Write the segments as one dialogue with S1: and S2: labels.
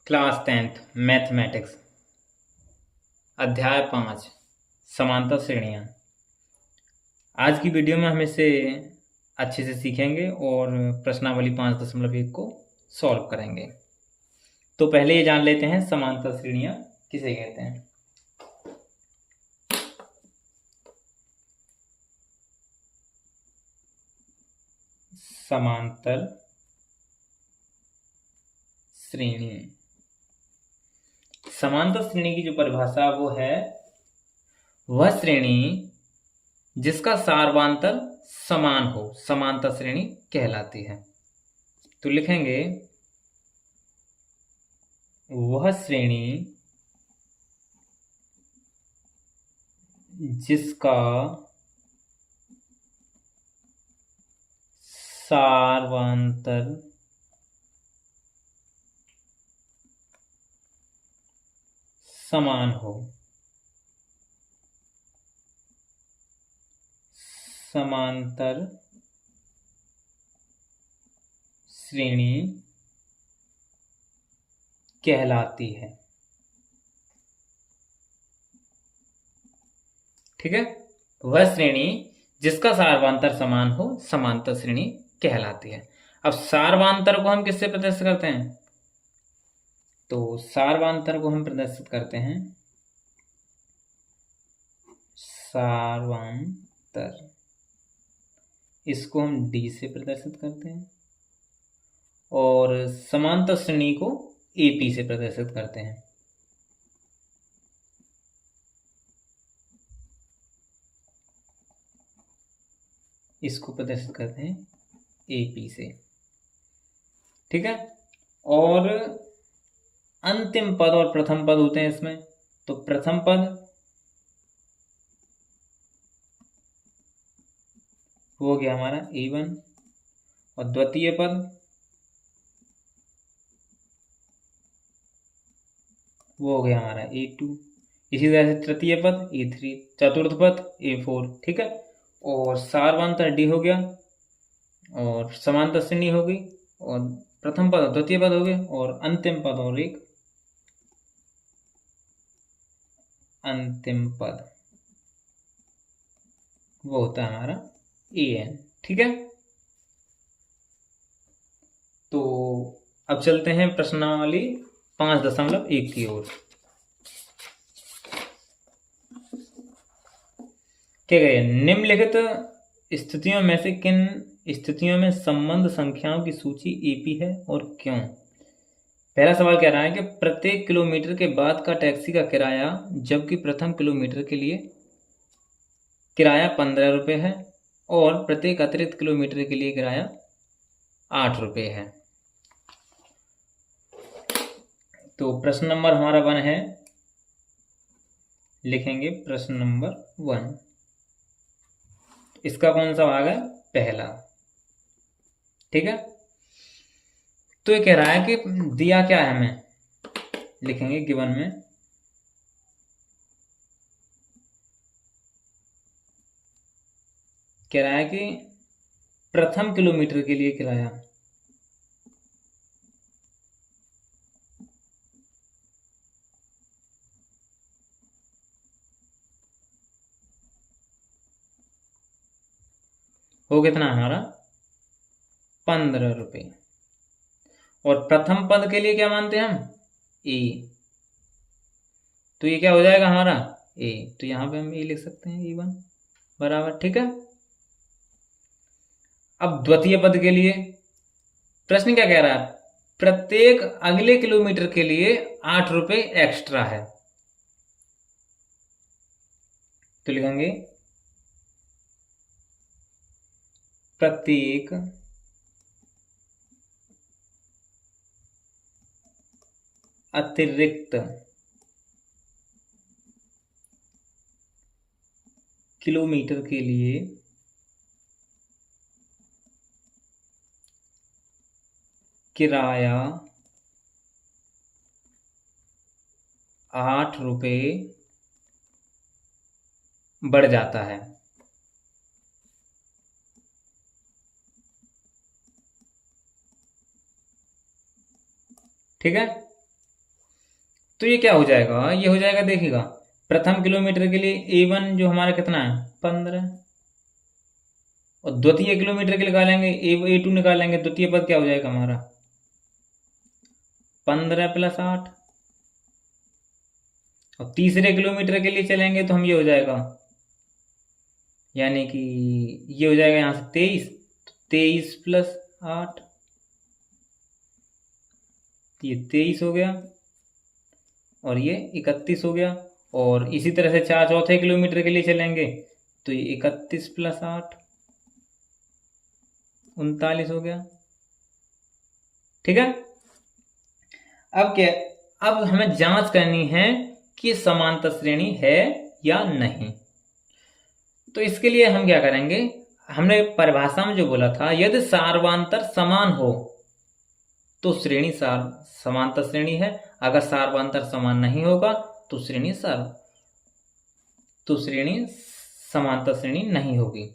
S1: Class 10th mathematics अध्याय 5 समांतर श्रेणियाँ। आज की वीडियो में हम इसे अच्छे से सीखेंगे और प्रश्नावली 5.1 को सॉल्व करेंगे। तो पहले ये जान लेते हैं समांतर श्रेणियाँ किसे कहते हैं। समांतर श्रेणी, समांतर श्रेणी की जो परिभाषा वो है वह श्रेणी जिसका सार्वंतर समान हो, समांतर श्रेणी कहलाती है। तो लिखेंगे वह श्रेणी जिसका सार्वंतर समान हो, समांतर श्रेणी कहलाती है। ठीक है, वह श्रेणी जिसका सार्वंतर समान हो समांतर श्रेणी कहलाती है। अब सार्वंतर को हम किससे प्रदर्शित करते हैं? तो सार्वंतर को हम प्रदर्शित करते हैं सार्वंतर, इसको हम डी से प्रदर्शित करते हैं और समांतर श्रेणी को एपी से प्रदर्शित करते हैं। इसको प्रदर्शित करते हैं एपी से। ठीक है, और अंतिम पद और प्रथम पद होते हैं इसमें। तो प्रथम पद वो हो गया हमारा A1 और द्वितीय पद वो हो गया हमारा A2। इसी तरह से तृतीय पद A3, चतुर्थ पद A4। ठीक है, और सार्वंतर डी हो गया और समांतर श्रेणी हो गई और प्रथम पद और द्वितीय पद हो गए और अंतिम पद और एक अंतिम पद वो होता है हमारा AN। ठीक है, तो अब चलते हैं प्रश्नावली 5.1 की ओर। क्या गए, निम्नलिखित स्थितियों में से किन स्थितियों में संबंध संख्याओं की सूची एपी है और क्यों? पहला सवाल कह रहा है कि प्रत्येक किलोमीटर के बाद का टैक्सी का किराया, जबकि प्रथम किलोमीटर के लिए किराया 15 रुपये है और प्रत्येक अतिरिक्त किलोमीटर के लिए किराया 8 रुपये है। तो प्रश्न नंबर हमारा 1 है, लिखेंगे प्रश्न नंबर 1। इसका कौन सा भाग है? पहला। ठीक है, तो ये कह रहा है कि दिया क्या है हमें, लिखेंगे गिवन में कह रहा है कि प्रथम किलोमीटर के लिए किराया हो कितना हमारा 15 रुपये और प्रथम पद के लिए क्या मानते हैं हम? ए। तो ये क्या हो जाएगा हमारा ए, तो यहां पे हम ए लिख सकते हैं E1 बराबर। ठीक है, अब द्वितीय पद के लिए प्रश्न क्या कह रहा है? प्रत्येक अगले किलोमीटर के लिए 8 रुपये एक्स्ट्रा है। तो लिखेंगे प्रत्येक अतिरिक्त किलोमीटर के लिए किराया 8 रुपये बढ़ जाता है। ठीक है, तो ये क्या हो जाएगा, ये हो जाएगा, देखिएगा प्रथम किलोमीटर के लिए A1 जो हमारा कितना है 15, और द्वितीय किलोमीटर के लिए निकालेंगे A2 निकालेंगे, द्वितीय पद क्या हो जाएगा हमारा 15 + 8, और तीसरे किलोमीटर के लिए चलेंगे तो हम ये हो जाएगा, यानी कि ये हो जाएगा यहाँ से 23 + 8, ये 23 हो गया और ये 31 हो गया। और इसी तरह से चौथे किलोमीटर के लिए चलेंगे तो ये 31 + 8 39 हो गया। ठीक है, अब क्या, अब हमें जांच करनी है कि समांतर श्रेणी है या नहीं। तो इसके लिए हम क्या करेंगे, हमने परिभाषा में जो बोला था, यदि सार्वांतर समान हो तो श्रेणी समांतर श्रेणी है, अगर सार्वांतर समान नहीं होगा तो श्रेणी समांतर श्रेणी नहीं होगी।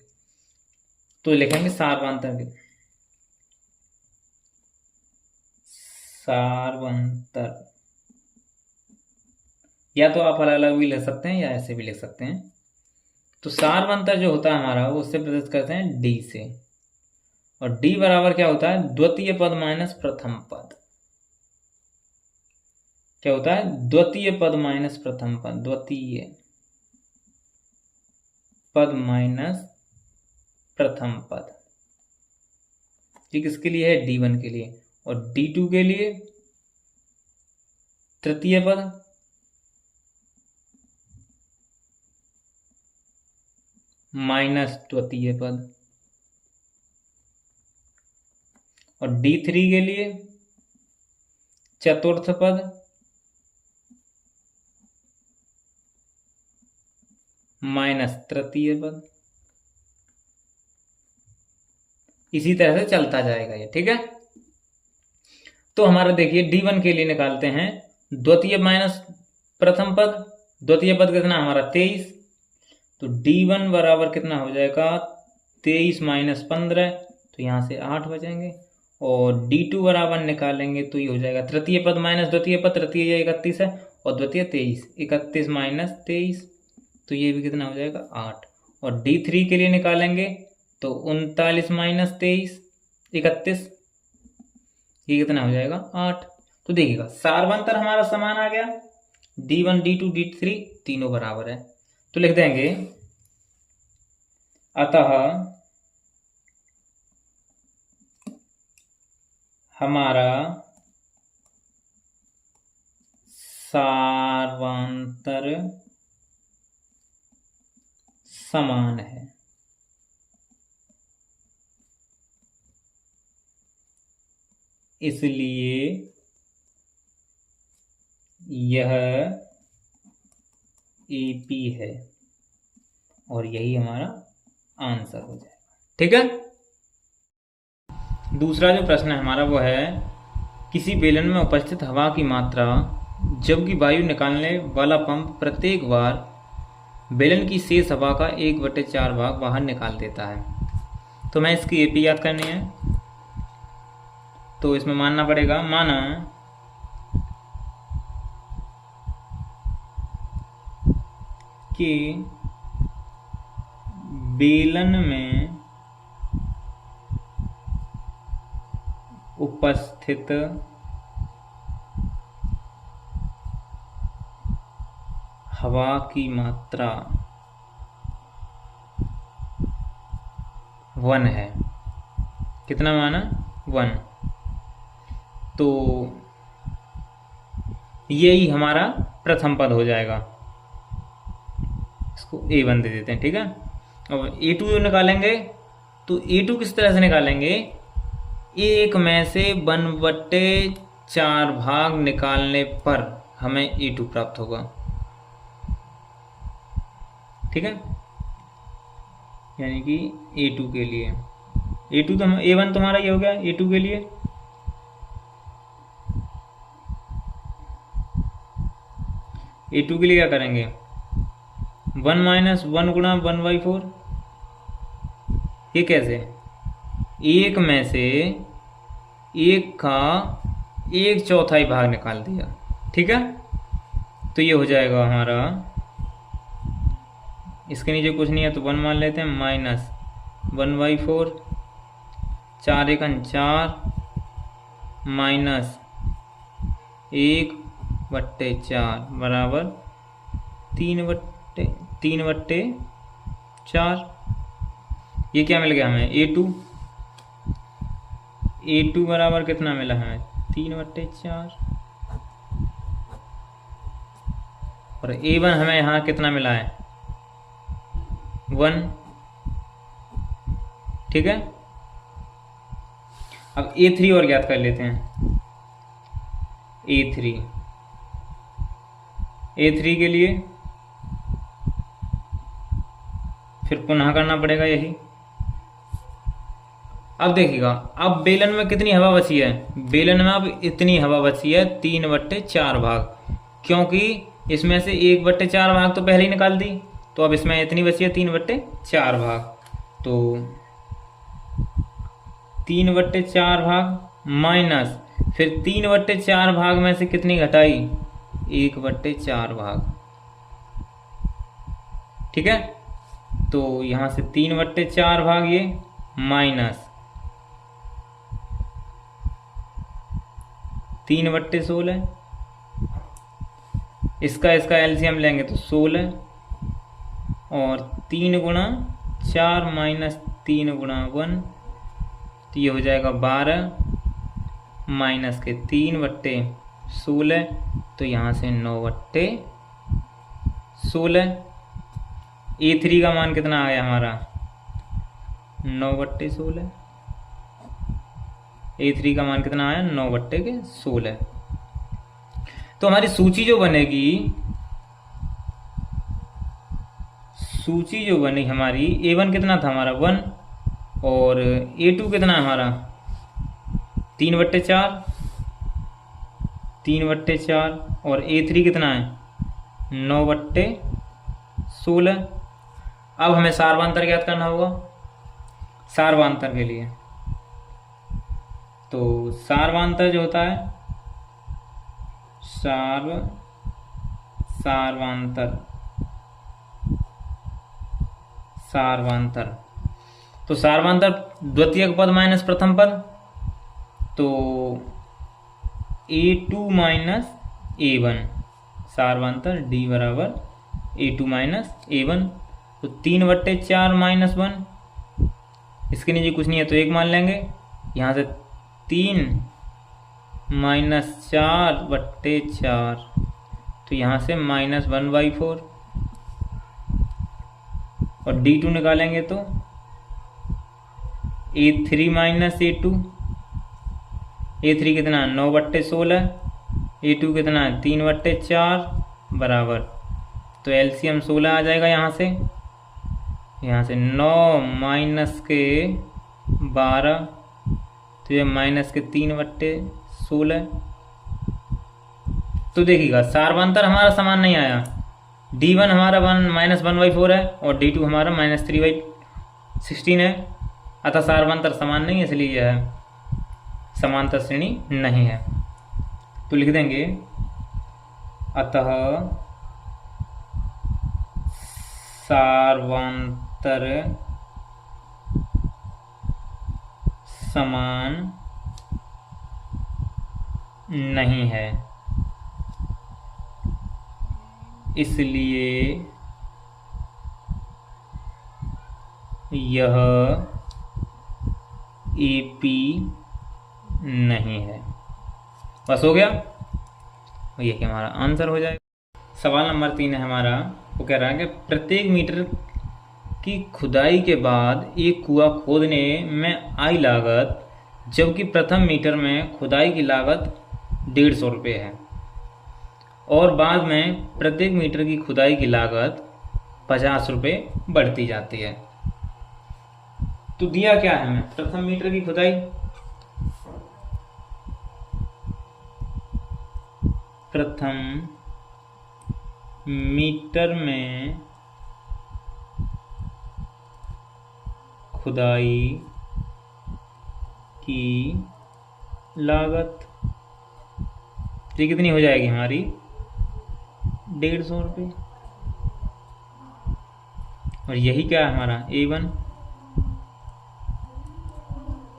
S1: तो लिखेंगे सार्वांतर या तो आप अलग अलग भी लिख सकते हैं या ऐसे भी लिख सकते हैं। तो सार्वंतर जो होता है हमारा वो उससे प्रदर्शित करते हैं D से, और D बराबर क्या होता है, द्वितीय पद माइनस प्रथम पद। क्या होता है, द्वितीय पद माइनस प्रथम पद, द्वितीय पद माइनस प्रथम पद। ठीक, इसके लिए है D1 के लिए, और D2 के लिए तृतीय पद माइनस द्वितीय पद, और D3 के लिए चतुर्थ पद माइनस तृतीय पद। इसी तरह से चलता जाएगा ये। ठीक है, तो हमारा देखिए D1 के लिए निकालते हैं, द्वितीय माइनस प्रथम पद, द्वितीय पद कितना हमारा 23, तो D1 बराबर कितना हो जाएगा 23 - 15, तो यहाँ से 8 बचेंगे। और D2 बराबर निकालेंगे तो ये हो जाएगा तृतीय पद माइनस द्वितीय पद, तृतीय 31 है और द्वितीय 23, 31 - 23, तो ये भी कितना हो जाएगा 8। और D3 के लिए निकालेंगे तो 39 - 23, 31, ये कितना हो जाएगा 8। तो देखिएगा सार्वंतर हमारा समान आ गया, D1 D2 D3 तीनों बराबर है। तो लिख देंगे अतः हमारा सार्वंतर समान है। इसलिए यह AP है और यही हमारा आंसर हो जाएगा। ठीक है, दूसरा जो प्रश्न है हमारा वो है, किसी बेलन में उपस्थित हवा की मात्रा जबकि वायु निकालने वाला पंप प्रत्येक बार बेलन की शेष हवा का 1/4 भाग बाहर निकाल देता है। तो मैं इसकी AP याद करनी है, तो इसमें मानना पड़ेगा, माना कि बेलन में उपस्थित हवा की मात्रा 1 है। कितना माना 1, तो यही हमारा प्रथम पद हो जाएगा, इसको A1 दे देते हैं। ठीक है, अब A2 निकालेंगे तो A2 किस तरह से निकालेंगे, 1 में से 1/4 भाग निकालने पर हमें A2 प्राप्त होगा। ठीक है, यानी कि A2 के लिए, A2 तो A1 तुम्हारा ये हो गया, A2 के लिए A2 के लिए क्या करेंगे, 1 - 1 गुणा 1/4। ये कैसे, 1 में से 1 का 1/4 भाग निकाल दिया। ठीक है, तो ये हो जाएगा हमारा, इसके नीचे कुछ नहीं है तो 1 मान लेते हैं, माइनस 1/4, 4 एकन 4, माइनस 1/4 बराबर 3/4। ये क्या मिल गया हमें, A2 बराबर कितना मिला हमें, 3/4। और A1 हमें यहाँ कितना मिला है, 1। ठीक है, अब A3 और ज्ञात कर लेते हैं। A3 के लिए फिर पुनः करना पड़ेगा यही। अब देखिएगा, अब बेलन में कितनी हवा बची है, बेलन में अब इतनी हवा बची है 3/4 भाग, क्योंकि इसमें से 1/4 भाग तो पहले ही निकाल दी, तो अब इसमें इतनी बची है 3/4 भाग। तो 3/4 भाग माइनस फिर 3/4 भाग में से कितनी घटाई, 1/4 भाग। ठीक है, तो यहां से 3/4 भाग ये माइनस 3/16, इसका एलसीएम लेंगे तो 16, और 3 गुणा 4 माइनस 3 गुणा 1, तो ये हो जाएगा 12, माइनस के 3/16, तो यहाँ से 9/16। A3 का मान कितना आ गया हमारा, 9/16। A3 का मान कितना आया, 9/16। तो हमारी सूची जो बनेगी, हमारी A1 कितना था हमारा 1, और A2 कितना है हमारा 3/4, और A3 कितना है 9/16। अब हमें सार्वांतर ज्ञात करना होगा। सार्वांतर के लिए तो सार्वांतर जो होता है, सार्वांतर तो सार्वांतर द्वितीयक पद माइनस प्रथम पद, तो A2 माइनस A1, सार्वांतर D बराबर A2 माइनस A1। तो 3/4 माइनस 1, इसके नीचे कुछ नहीं है तो 1 मान लेंगे। यहाँ से 3 माइनस 4/4, तो यहाँ से माइनस 1/4, और D2 निकालेंगे तो A3 माइनस A2, A3 कितना 9/16, A2 कितना है 3/4 बराबर, तो एलसीएम 16 आ जाएगा। यहाँ से 9 माइनस के 12, तो ये माइनस के 3/16। तो देखिएगा सार्वांतर हमारा समान नहीं आया, D1 हमारा -1/4 है और D2 हमारा -3/16 है, अतः सार्वांतर समान नहीं है, इसलिए यह समांतर श्रेणी नहीं है। तो लिख देंगे अतः सार्वांतर समान नहीं है, इसलिए यह AP नहीं है। बस हो गया, ये कि हमारा आंसर हो जाएगा। सवाल नंबर 3 है हमारा, वो कह रहा है कि प्रत्येक मीटर की खुदाई के बाद एक कुआं खोदने में आई लागत, जबकि प्रथम मीटर में खुदाई की लागत 150 रुपये है, और बाद में प्रत्येक मीटर की खुदाई की लागत 50 रुपये बढ़ती जाती है। तो दिया क्या है हमें, प्रथम मीटर की खुदाई, प्रथम मीटर में खुदाई की लागत, ये कितनी हो जाएगी हमारी 150 रुपये। और यही क्या है हमारा A1,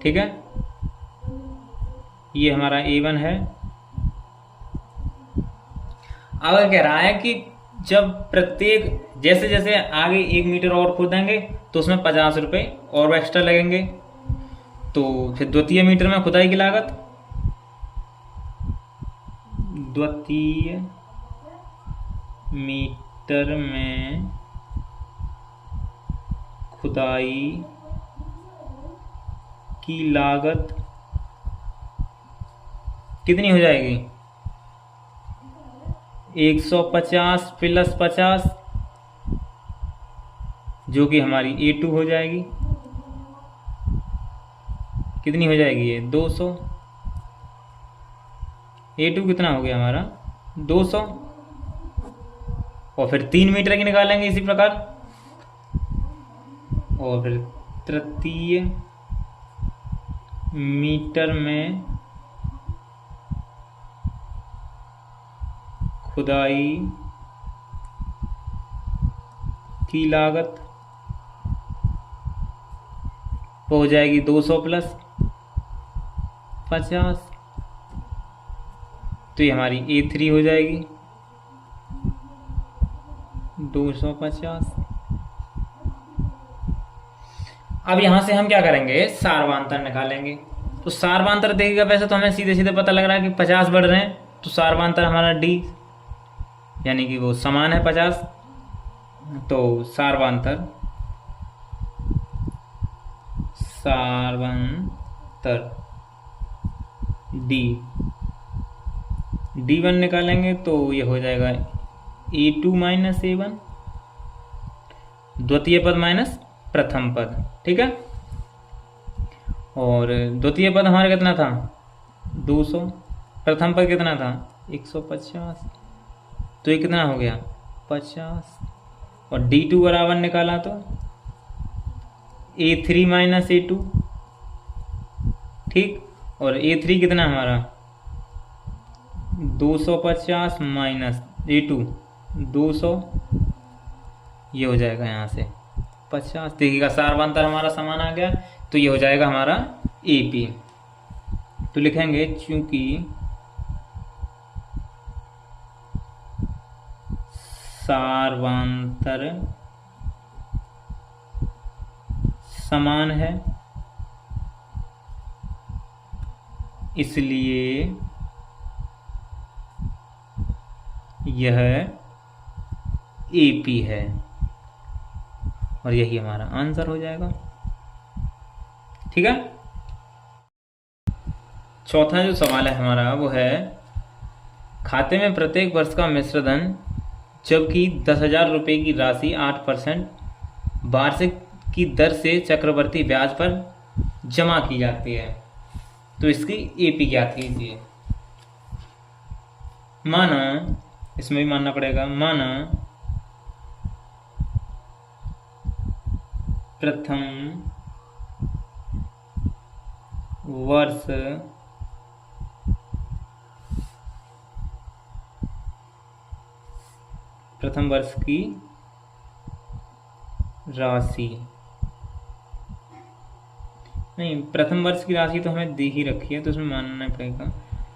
S1: ठीक है, ये हमारा A1 है। अब कह रहा है कि जब प्रत्येक जैसे जैसे आगे 1 मीटर और खोदेंगे तो उसमें 50 रुपये और एक्स्ट्रा लगेंगे। तो फिर द्वितीय मीटर में खुदाई की लागत, द्वितीय मीटर में खुदाई की लागत कितनी हो जाएगी? 150 प्लस 50, जो कि हमारी A2 हो जाएगी। कितनी हो जाएगी ये? 200। A2 कितना हो गया हमारा? 200। और फिर 3 मीटर की निकालेंगे इसी प्रकार। और फिर तृतीय मीटर में खुदाई की लागत वो हो जाएगी 200 प्लस 50, तो ये हमारी A3 हो जाएगी 250। अब यहां से हम क्या करेंगे? सार्वांतर निकालेंगे। तो सार्वांतर देखिएगा, वैसे तो हमें सीधे सीधे पता लग रहा है कि 50 बढ़ रहे हैं, तो सार्वांतर हमारा D, यानी कि वो समान है 50। तो सार्वांतर D1 निकालेंगे तो ये हो जाएगा A2 माइनस A1, द्वितीय पद माइनस प्रथम पद, ठीक है। और द्वितीय पद हमारा कितना था? 200, प्रथम पद कितना था? 150, तो ये कितना हो गया? 50। और D2 बराबर निकाला तो A3 माइनस A2, ठीक। और A3 कितना हमारा? 250 माइनस A2 200, ये हो जाएगा यहाँ से 50। देखिएगा सार्वांतर हमारा समान आ गया, तो ये हो जाएगा हमारा AP। तो लिखेंगे चूंकि सार्वांतर समान है, इसलिए यह AP है, और यही हमारा आंसर हो जाएगा, ठीक है। चौथा जो सवाल है हमारा वो है, खाते में प्रत्येक वर्ष का मिश्र धन जबकि 10,000 रुपये की राशि 8% वार्षिक की दर से चक्रवर्ती ब्याज पर जमा की जाती है, तो इसकी AP ज्ञात कीजिए। माना, इसमें भी मानना पड़ेगा, माना प्रथम वर्ष की राशि, नहीं, प्रथम वर्ष की राशि तो हमें दी ही रखी है, तो उसमें मानना पड़ेगा।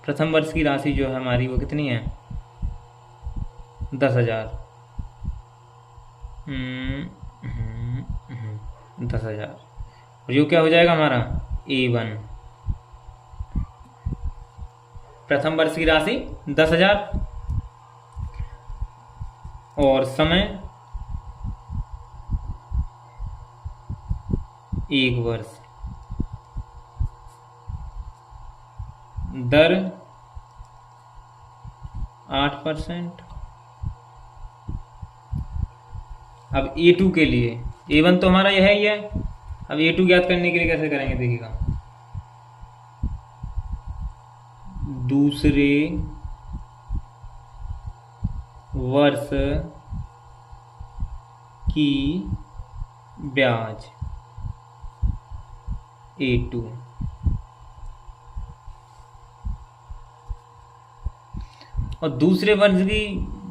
S1: प्रथम वर्ष की राशि जो है हमारी वो कितनी है? 10,000। 10,000, और ये क्या हो जाएगा हमारा? A1। प्रथम वर्ष की राशि 10,000 और समय 1 वर्ष, दर 8%। अब A2 के लिए, A1 तो हमारा यह ही है, अब A2 ज्ञात करने के लिए कैसे करेंगे? देखिएगा, दूसरे वर्ष की ब्याज A2, और दूसरे वर्ष की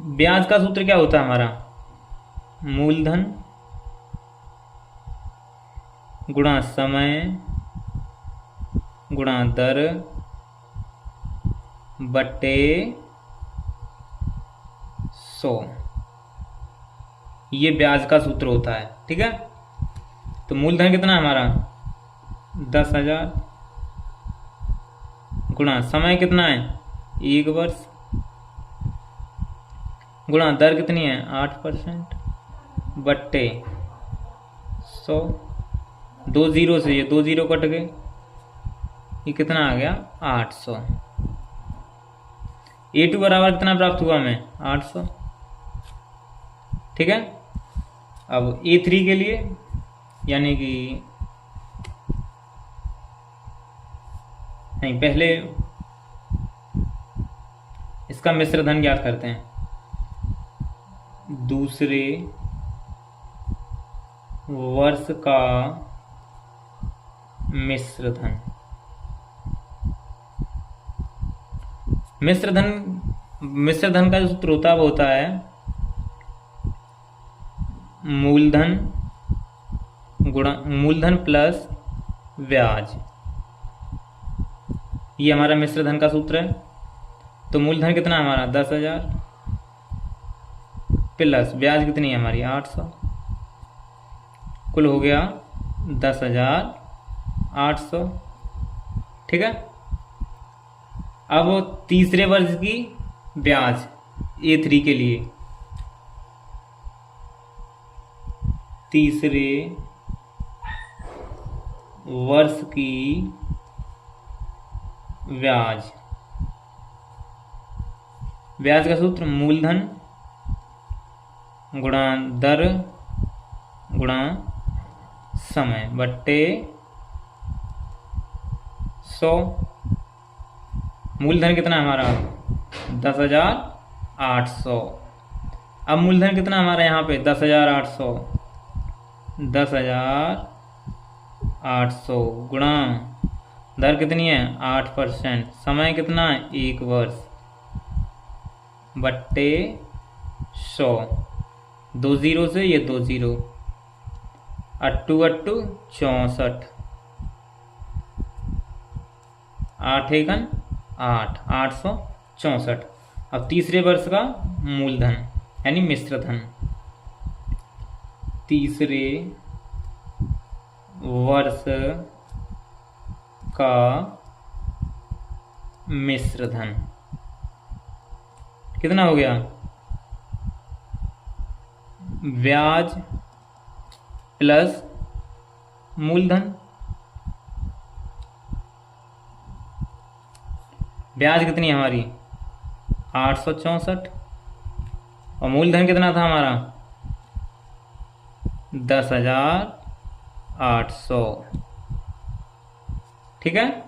S1: ब्याज का सूत्र क्या होता है हमारा? मूलधन गुणा समय गुणा दर बटे 100, ये ब्याज का सूत्र होता है। ठीक है, तो मूलधन कितना है हमारा? 10,000 गुणा समय कितना है? 1 वर्ष गुणा दर कितनी है? 8% बट्टे 100। 2 जीरो से ये 2 जीरो कट गए, ये कितना आ गया? 800। A2 बराबर कितना प्राप्त हुआ हमें? 800। ठीक है, अब A3 के लिए यानी कि नहीं, पहले इसका मिश्र धन ज्ञात करते हैं। दूसरे वर्ष का मिश्र धन। मिश्र धन का जो सूत्र होता है वो होता है मूलधन प्लस ब्याज। ये हमारा मिश्र धन का सूत्र है। तो मूलधन कितना है हमारा? 10,000 प्लस ब्याज कितनी है हमारी? 800, कुल हो गया 10,800। ठीक है, अब तीसरे वर्ष की ब्याज A3 के लिए, तीसरे वर्ष की ब्याज का सूत्र मूलधन गुणा दर गुणा समय बट्टे 100। मूलधन कितना हमारा? 10,800। अब मूलधन कितना हमारा यहाँ पे? 10,800। 10,800 गुणा दर कितनी है? 8%। समय कितना है? 1 वर्ष बट्टे 100। 2 जीरो से ये 2 जीरो, 8 8 64, 8 एकन 8, 864। अब तीसरे वर्ष का मूलधन यानी मिश्र धन, तीसरे वर्ष का मिश्र धन कितना हो गया? ब्याज प्लस मूलधन। ब्याज कितनी है हमारी? 864 और मूलधन कितना था हमारा? 10,800। ठीक है,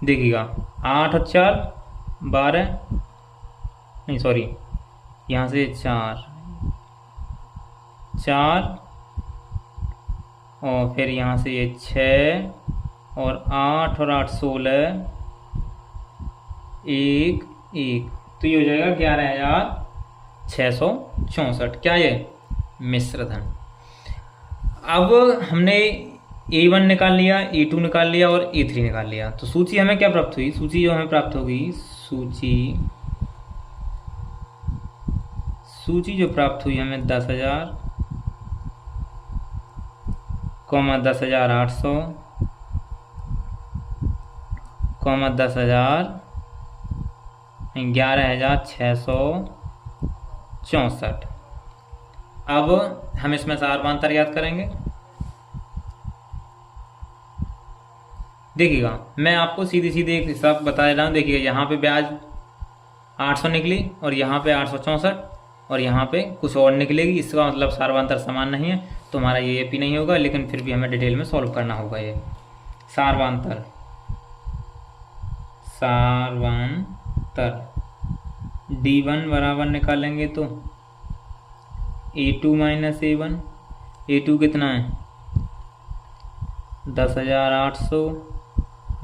S1: देखिएगा 8 और 4 12, नहीं सॉरी, यहाँ से 4 और फिर यहाँ से ये 6 और 8 और 8 16, 1 1, तो ये हो जाएगा 11,664। क्या ये? मिश्र धन। अब हमने A1 निकाल लिया, A2 निकाल लिया और A3 निकाल लिया, तो सूची हमें क्या प्राप्त हुई? सूची जो हमें प्राप्त होगी, सूची जो प्राप्त हुई हमें 10,000, 10,800, 10,000, 11,664। अब हम इसमें से आरवांतर याद करेंगे। देखिएगा, मैं आपको सीधी सीधी एक हिसाब बता रहा हूँ। देखिएगा, यहाँ पे ब्याज 800 निकली और यहाँ पे 864 और यहाँ पे कुछ और निकलेगी। इसका मतलब सारवांतर समान नहीं है, तो हमारा ये AP नहीं होगा, लेकिन फिर भी हमें डिटेल में सॉल्व करना होगा। ये सारवांतर D1 बराबर निकालेंगे तो A2 माइनस A1। A2 कितना है? 10,800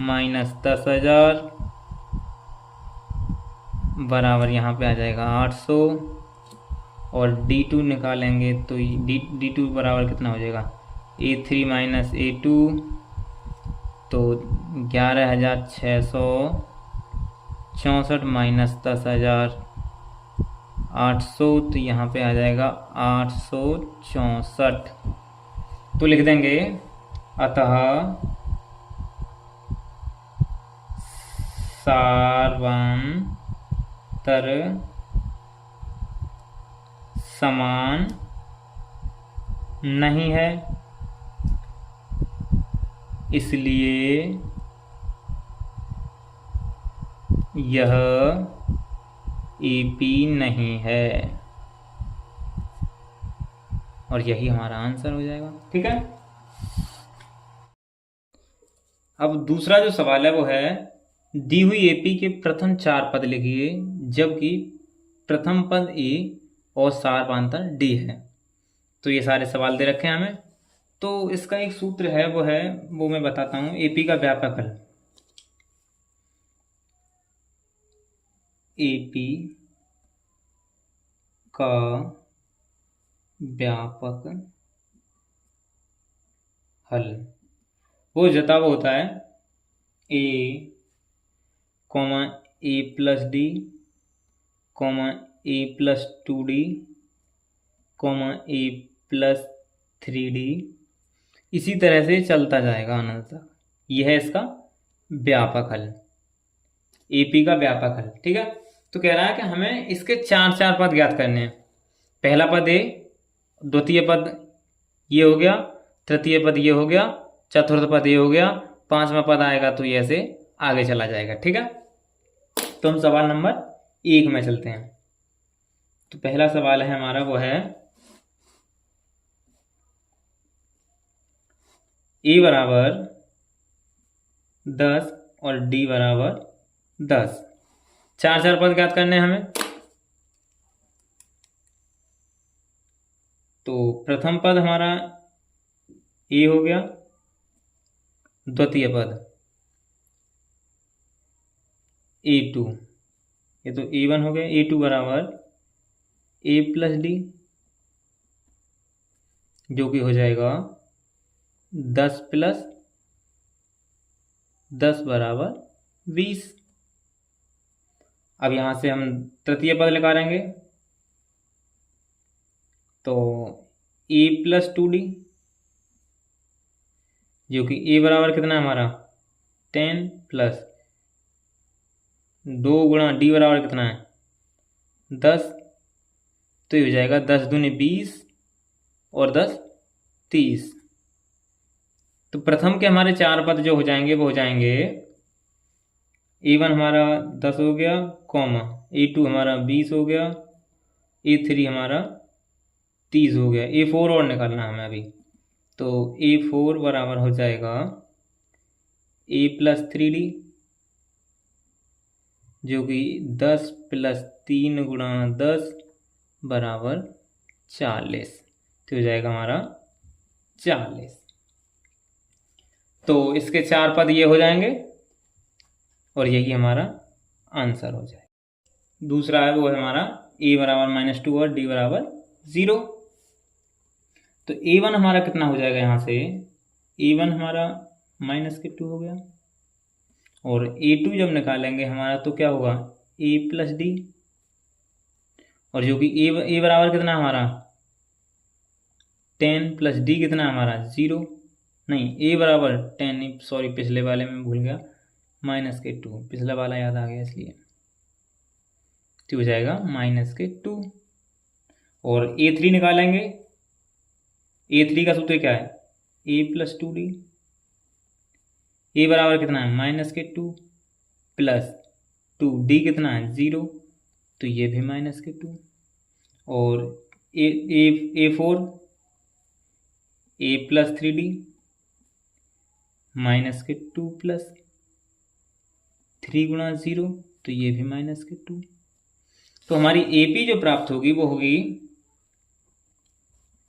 S1: माइनस 10,000 बराबर यहाँ पे आ जाएगा 800 और D2 निकालेंगे तो D2 बराबर कितना हो जाएगा A3 माइनस A2 तो 11,664 माइनस 10,800 तो यहाँ पे आ जाएगा 864। तो लिख देंगे अतः सार्वंतर समान नहीं है, इसलिए यह AP नहीं है। और यही हमारा आंसर हो जाएगा। ठीक है, अब दूसरा जो सवाल है वो है दी हुई AP के प्रथम 4 पद लिखिए जबकि प्रथम पद A और सार्वंतर D है। तो ये सारे सवाल दे रखे हैं हमें। तो इसका एक सूत्र है वो मैं बताता हूँ। AP का व्यापक हल, AP का व्यापक हल वो जताव होता है A, A plus D, A plus 2D, A plus 3D, इसी तरह से चलता जाएगा अनंत तक। यह है इसका व्यापक हल, AP का व्यापक हल। ठीक है, तो कह रहा है कि हमें इसके 4 पद ज्ञात करने हैं। पहला पद A, द्वितीय पद ये हो गया, तृतीय पद ये हो गया, चतुर्थ पद ये हो गया, 5वां पद आएगा तो ये ऐसे आगे चला जाएगा। ठीक है, तो हम सवाल नंबर 1 में चलते हैं। तो पहला सवाल है हमारा वो है A बराबर 10 और D बराबर 10। 4 पद ज्ञात करने हैं हमें। तो प्रथम पद हमारा A हो गया, द्वितीय पद A2, ये तो A1 हो गया। A2 बराबर A प्लस D जो कि हो जाएगा 10 प्लस 10 बराबर 20। अब यहाँ से हम तृतीय पद निकालेंगे तो A प्लस 2D जो कि A बराबर कितना है हमारा 10 प्लस 2 गुणा D बराबर कितना है 10। तो ये हो जाएगा 10 दूनी 20 और 10 30। तो प्रथम के हमारे 4 पद जो हो जाएंगे वो हो जाएंगे A1 हमारा 10 हो गया, A2 हमारा 20 हो गया, A3 हमारा 30 हो गया। A4 और निकालना हमें अभी। तो A4 बराबर हो जाएगा A प्लस 3D जो कि 10 प्लस 3 गुणा 10 बराबर 40। तो हो जाएगा हमारा 40। तो इसके 4 पद ये हो जाएंगे और यही हमारा आंसर हो जाएगा। दूसरा है वो है हमारा A बराबर -2 और D बराबर 0। तो A1 हमारा कितना हो जाएगा, यहाँ से A1 हमारा -2 हो गया और A2 जब निकालेंगे हमारा तो क्या होगा A प्लस D और जो कि A बराबर कितना हमारा 10 प्लस D कितना हमारा 0, नहीं A बराबर 10, सॉरी पिछले वाले में भूल गया, -2, पिछला वाला याद आ गया इसलिए। तो हो जाएगा -2 और A3 निकालेंगे। A3 का सूत्र क्या है A प्लस 2D, A बराबर कितना है -2 प्लस 2, D कितना है 0, तो ये भी -2 और A4 A plus 3D -2 plus 3 गुणा 0, तो ये भी -2। तो हमारी AP जो प्राप्त होगी वो होगी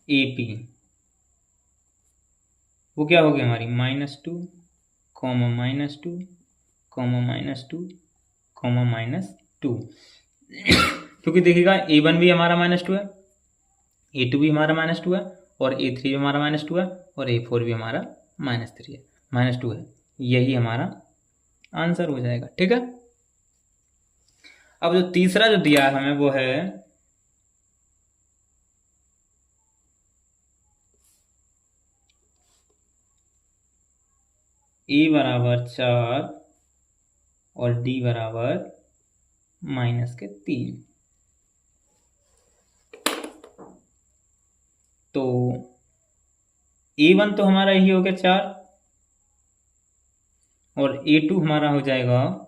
S1: AP, वो क्या होगी हमारी -2, -2, -2, -2, -2, 2, क्योंकि देखिएगा A1 भी हमारा -2 है, A2 भी हमारा -2 है, और A3 भी हमारा -2 है, और A4 भी हमारा -3 है, -2 है। यही हमारा आंसर हो जाएगा। ठीक है। अब जो तीसरा जो दिया है हमें वो है A बराबर 4 और D बराबर -3। तो A1 तो हमारा यही हो गया 4, और A2 हमारा हो जाएगा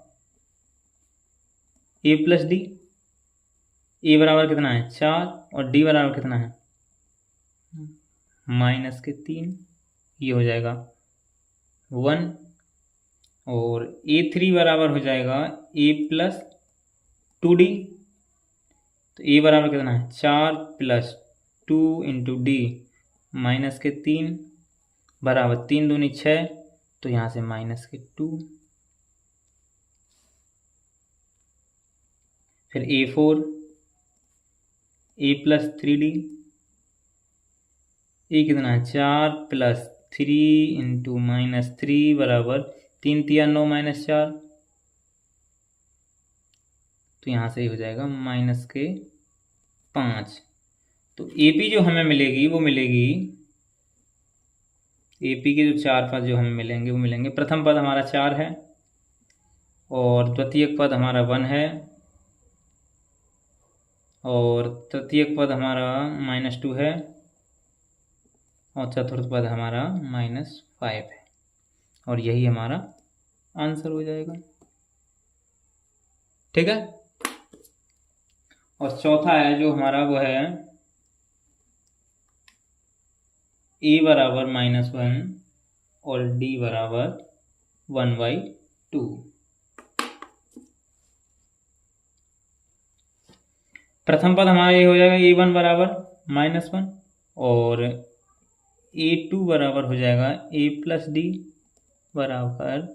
S1: A + D। A बराबर कितना है 4, और D बराबर कितना है -3। ये हो जाएगा 1, और A3 बराबर हो जाएगा A + 2D। तो A बराबर कितना है 4 + 2 × D -3 बराबर 3 दूनी 6, तो यहाँ से -2। फिर A4 A + 3D, A कितना है 4 + 3 × -3 बराबर 3 × 9 -4, तो यहाँ से हो जाएगा -5। तो AP जो हमें मिलेगी वो मिलेगी, AP के जो 4 पद जो हमें मिलेंगे वो मिलेंगे, प्रथम पद हमारा 4 है, और द्वितीयक पद हमारा 1 है, और तृतीयक पद हमारा -2 है, और चतुर्थ पद हमारा -5 है, और यही हमारा आंसर हो जाएगा। ठीक है। और चौथा है जो हमारा वो है A बराबर -1 और D बराबर 1/2। प्रथम पद हमारा ये हो जाएगा A1 बराबर -1, और A2 बराबर हो जाएगा A + D बराबर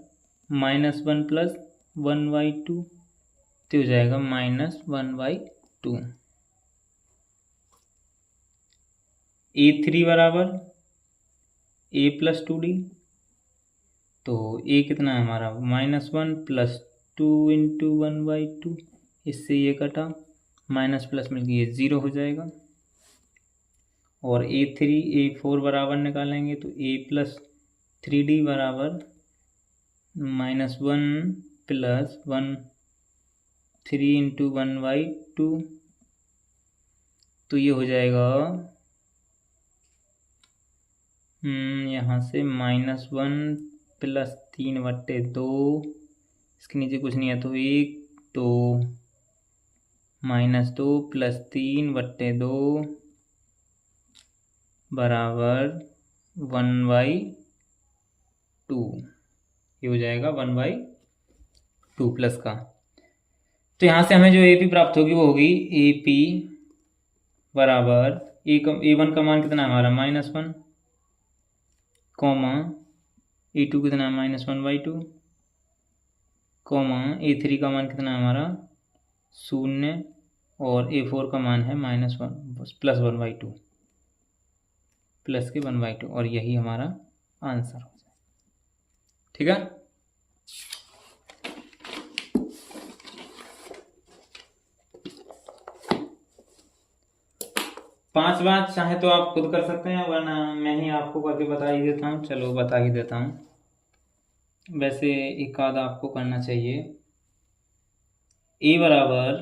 S1: -1 + 1/2, तो हो जाएगा -1/2। A3 बराबर A + 2D, तो A कितना है हमारा -1 + 2 × 1/2, इससे ये कटा, माइनस प्लस मिल गई 0 हो जाएगा। और A4 बराबर निकालेंगे तो A + 3D बराबर -1 + 1 3 × 1/2, तो ये हो जाएगा यहाँ से -1 + 3/2, इसके नीचे कुछ नहीं है तो 1, तो -2 + 3/2 बराबर 1/2, ये हो जाएगा 1/2 प्लस का। तो यहाँ से हमें जो AP प्राप्त होगी वो होगी AP बराबर A1 का मान कितना है हमारा -1, A2 कितना है -1/2, A3 का मान कितना है हमारा 0, और A4 का मान है +1/2, प्लस के 1/2, और यही हमारा आंसर हो जाए। ठीक है। पांच बात चाहे तो आप खुद कर सकते हैं, वरना मैं ही आपको करके बता ही देता हूँ। चलो बता ही देता हूँ, वैसे एक आधा आपको करना चाहिए। A बराबर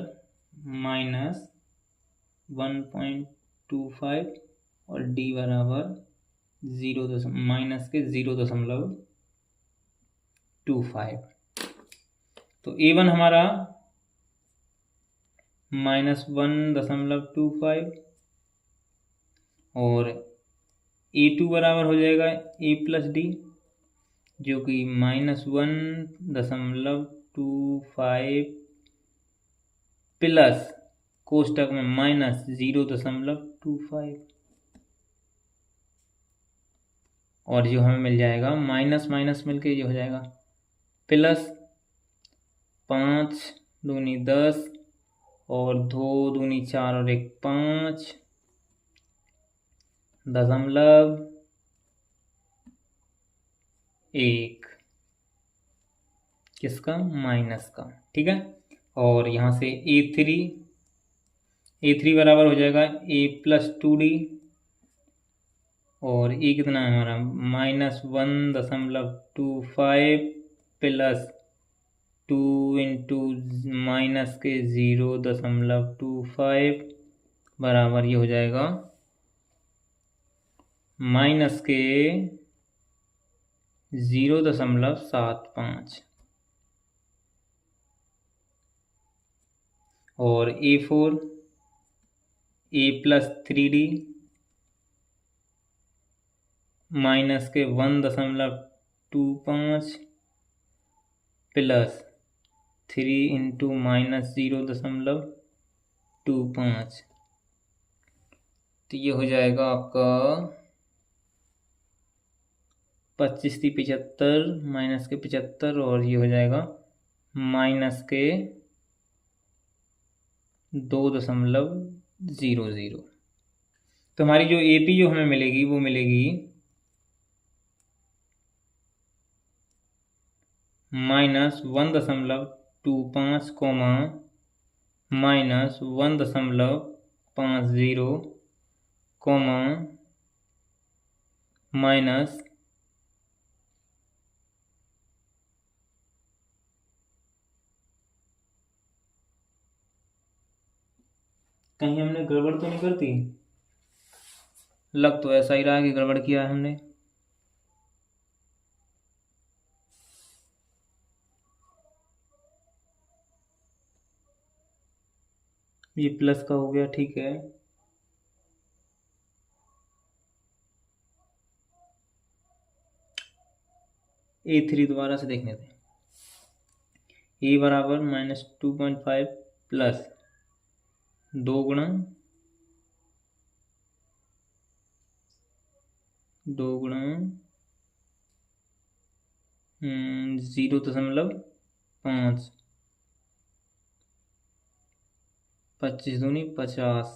S1: -1.25 और D बराबर -0.25। तो A1 हमारा -1.25, और A2 बराबर हो जाएगा A + D, जो कि -1.25 प्लस कोष्टक में -0.25, और जो हमें मिल जाएगा माइनस माइनस मिलके ये हो जाएगा +5 दूनी 10 और 2 दूनी 4 और 1 5 दशमलव 1 किसका? माइनस का। ठीक है। और यहाँ से ए थ्री बराबर हो जाएगा a+2d और ए कितना है हमारा? -1.25 प्लस 2 इंटू माइनस के 0.25 बराबर ये हो जाएगा माइनस के 0.75 और a4 a+3d माइनस के 1.25 प्लस 3 इंटू माइनस 0.25 तो ये हो जाएगा आपका 25×75 माइनस के 75 और ये हो जाएगा माइनस के 2.00। तो हमारी जो AP जो हमें मिलेगी वो मिलेगी -1.25 कोमा -1.50 कोमा माइनस कहीं हमने गड़बड़ तो नहीं करती? लग तो ऐसा ही रहा कि गड़बड़ किया है हमने। ये प्लस का हो गया। ठीक है। a3 दोबारा से देखने थे। a बराबर -2.5 प्लस 2 गुणा 0.5 25 दूनी 50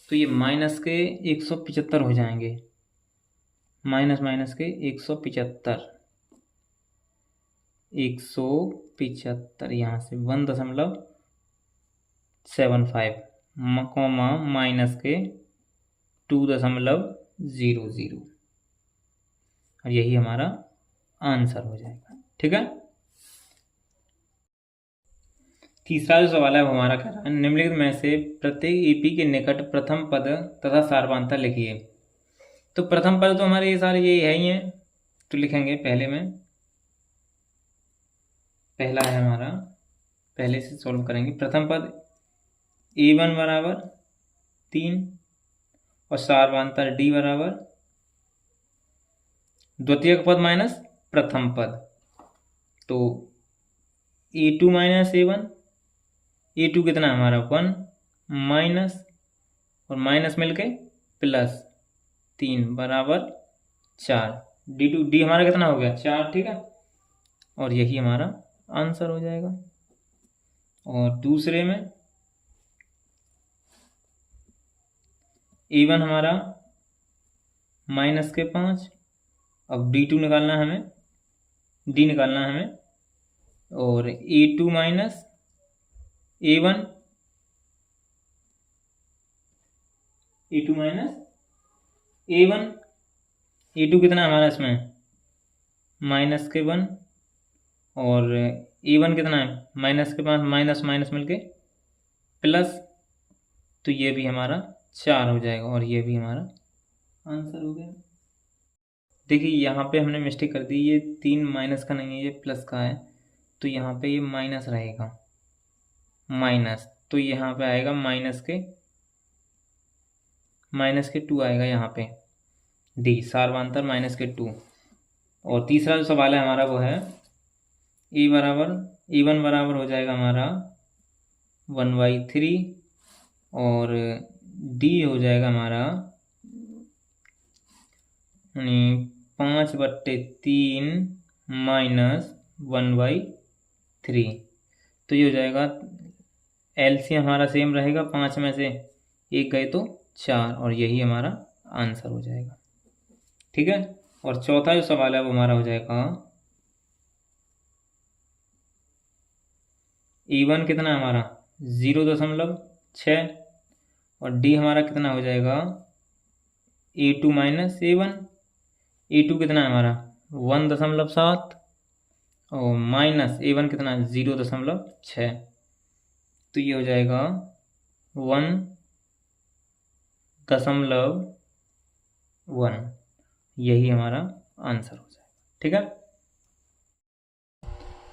S1: तो ये माइनस के 175 हो जाएंगे। माइनस माइनस के 175 यहाँ से 1.75 कॉमा माइनस के 2.00 और यही हमारा आंसर हो जाएगा। ठीक है। तीसरा जो सवाल है वो हमारा कह रहा है निम्नलिखित में से प्रत्येक AP के निकट प्रथम पद तथा सारवांतर लिखिए। तो प्रथम पद तो हमारे ये सारे ये है ही हैं तो लिखेंगे पहले में। पहला है हमारा, पहले से सॉल्व करेंगे। प्रथम पद a1 बराबर 3 और सारवांतर d बराबर द्वितीय पद माइनस प्रथम पद तो a2 माइनस a1 a2 कितना है हमारा 1 माइनस और माइनस मिलके प्लस 3 बराबर 4 d हमारा कितना हो गया 4। ठीक है। और यही हमारा आंसर हो जाएगा। और दूसरे में a1 हमारा -5 अब d2 निकालना है हमें, d निकालना है हमें और a2 माइनस a1 a2 कितना हमारा इसमें -1 और a1 कितना है -5 माइनस माइनस मिलके प्लस तो ये भी हमारा 4 हो जाएगा और ये भी हमारा आंसर हो गया। देखिए यहाँ पे हमने मिस्टेक कर दी, ये 3 माइनस का नहीं है ये प्लस का है तो यहाँ पे ये माइनस रहेगा माइनस तो यहाँ पे आएगा माइनस के 2 आएगा यहाँ पे डी सारवांतर -2। और तीसरा जो सवाल है हमारा वो है e1 बराबर हो जाएगा हमारा 1/3 और d हो जाएगा हमारा यानी 5/3 माइनस 1/3। तो ये हो जाएगा, एलसीएम हमारा सेम रहेगा, 5 में से 1 गए तो 4, और यही हमारा आंसर हो जाएगा। ठीक है। और चौथा जो सवाल है वो हमारा हो जाएगा E1 कितना है हमारा 0.6, और डी हमारा कितना हो जाएगा A2 माइनस A1। A2 कितना है हमारा 1.7, और माइनस A1 कितना है 0.6। तो ये हो जाएगा 1.1। यही हमारा आंसर हो जाएगा। ठीक है।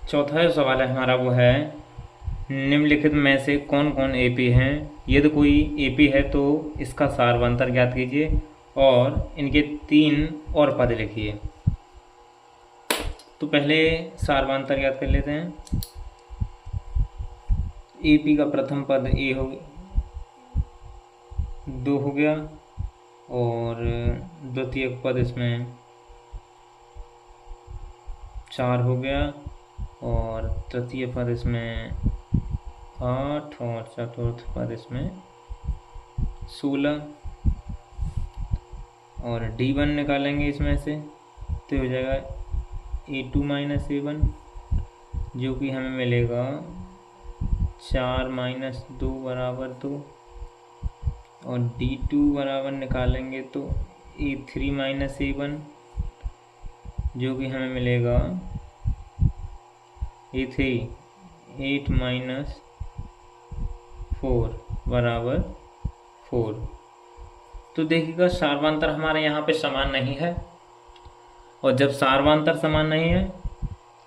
S1: चौथा जो सवाल है हमारा वो है, निम्नलिखित में से कौन कौन एपी हैं। यदि कोई एपी है तो इसका सारवांतर ज्ञात कीजिए और इनके 3 और पद लिखिए। तो पहले सारवांतर ज्ञात कर लेते हैं। एपी का प्रथम पद ए हो 2 हो गया, और द्वितीय पद इसमें 4 हो गया, और तृतीय पद इसमें 8, और चतुर्थ पद इसमें 16, और D1 निकालेंगे इसमें से तो हो जाएगा A2 माइनस A1, जो कि हमें मिलेगा 4 माइनस 2 बराबर 2, और D2 बराबर निकालेंगे तो A3 माइनस A1, जो कि हमें मिलेगा A3 8 माइनस 4 बराबर 4। तो देखिएगा सारवांतर हमारे यहाँ पे समान नहीं है, और जब सारवांतर समान नहीं है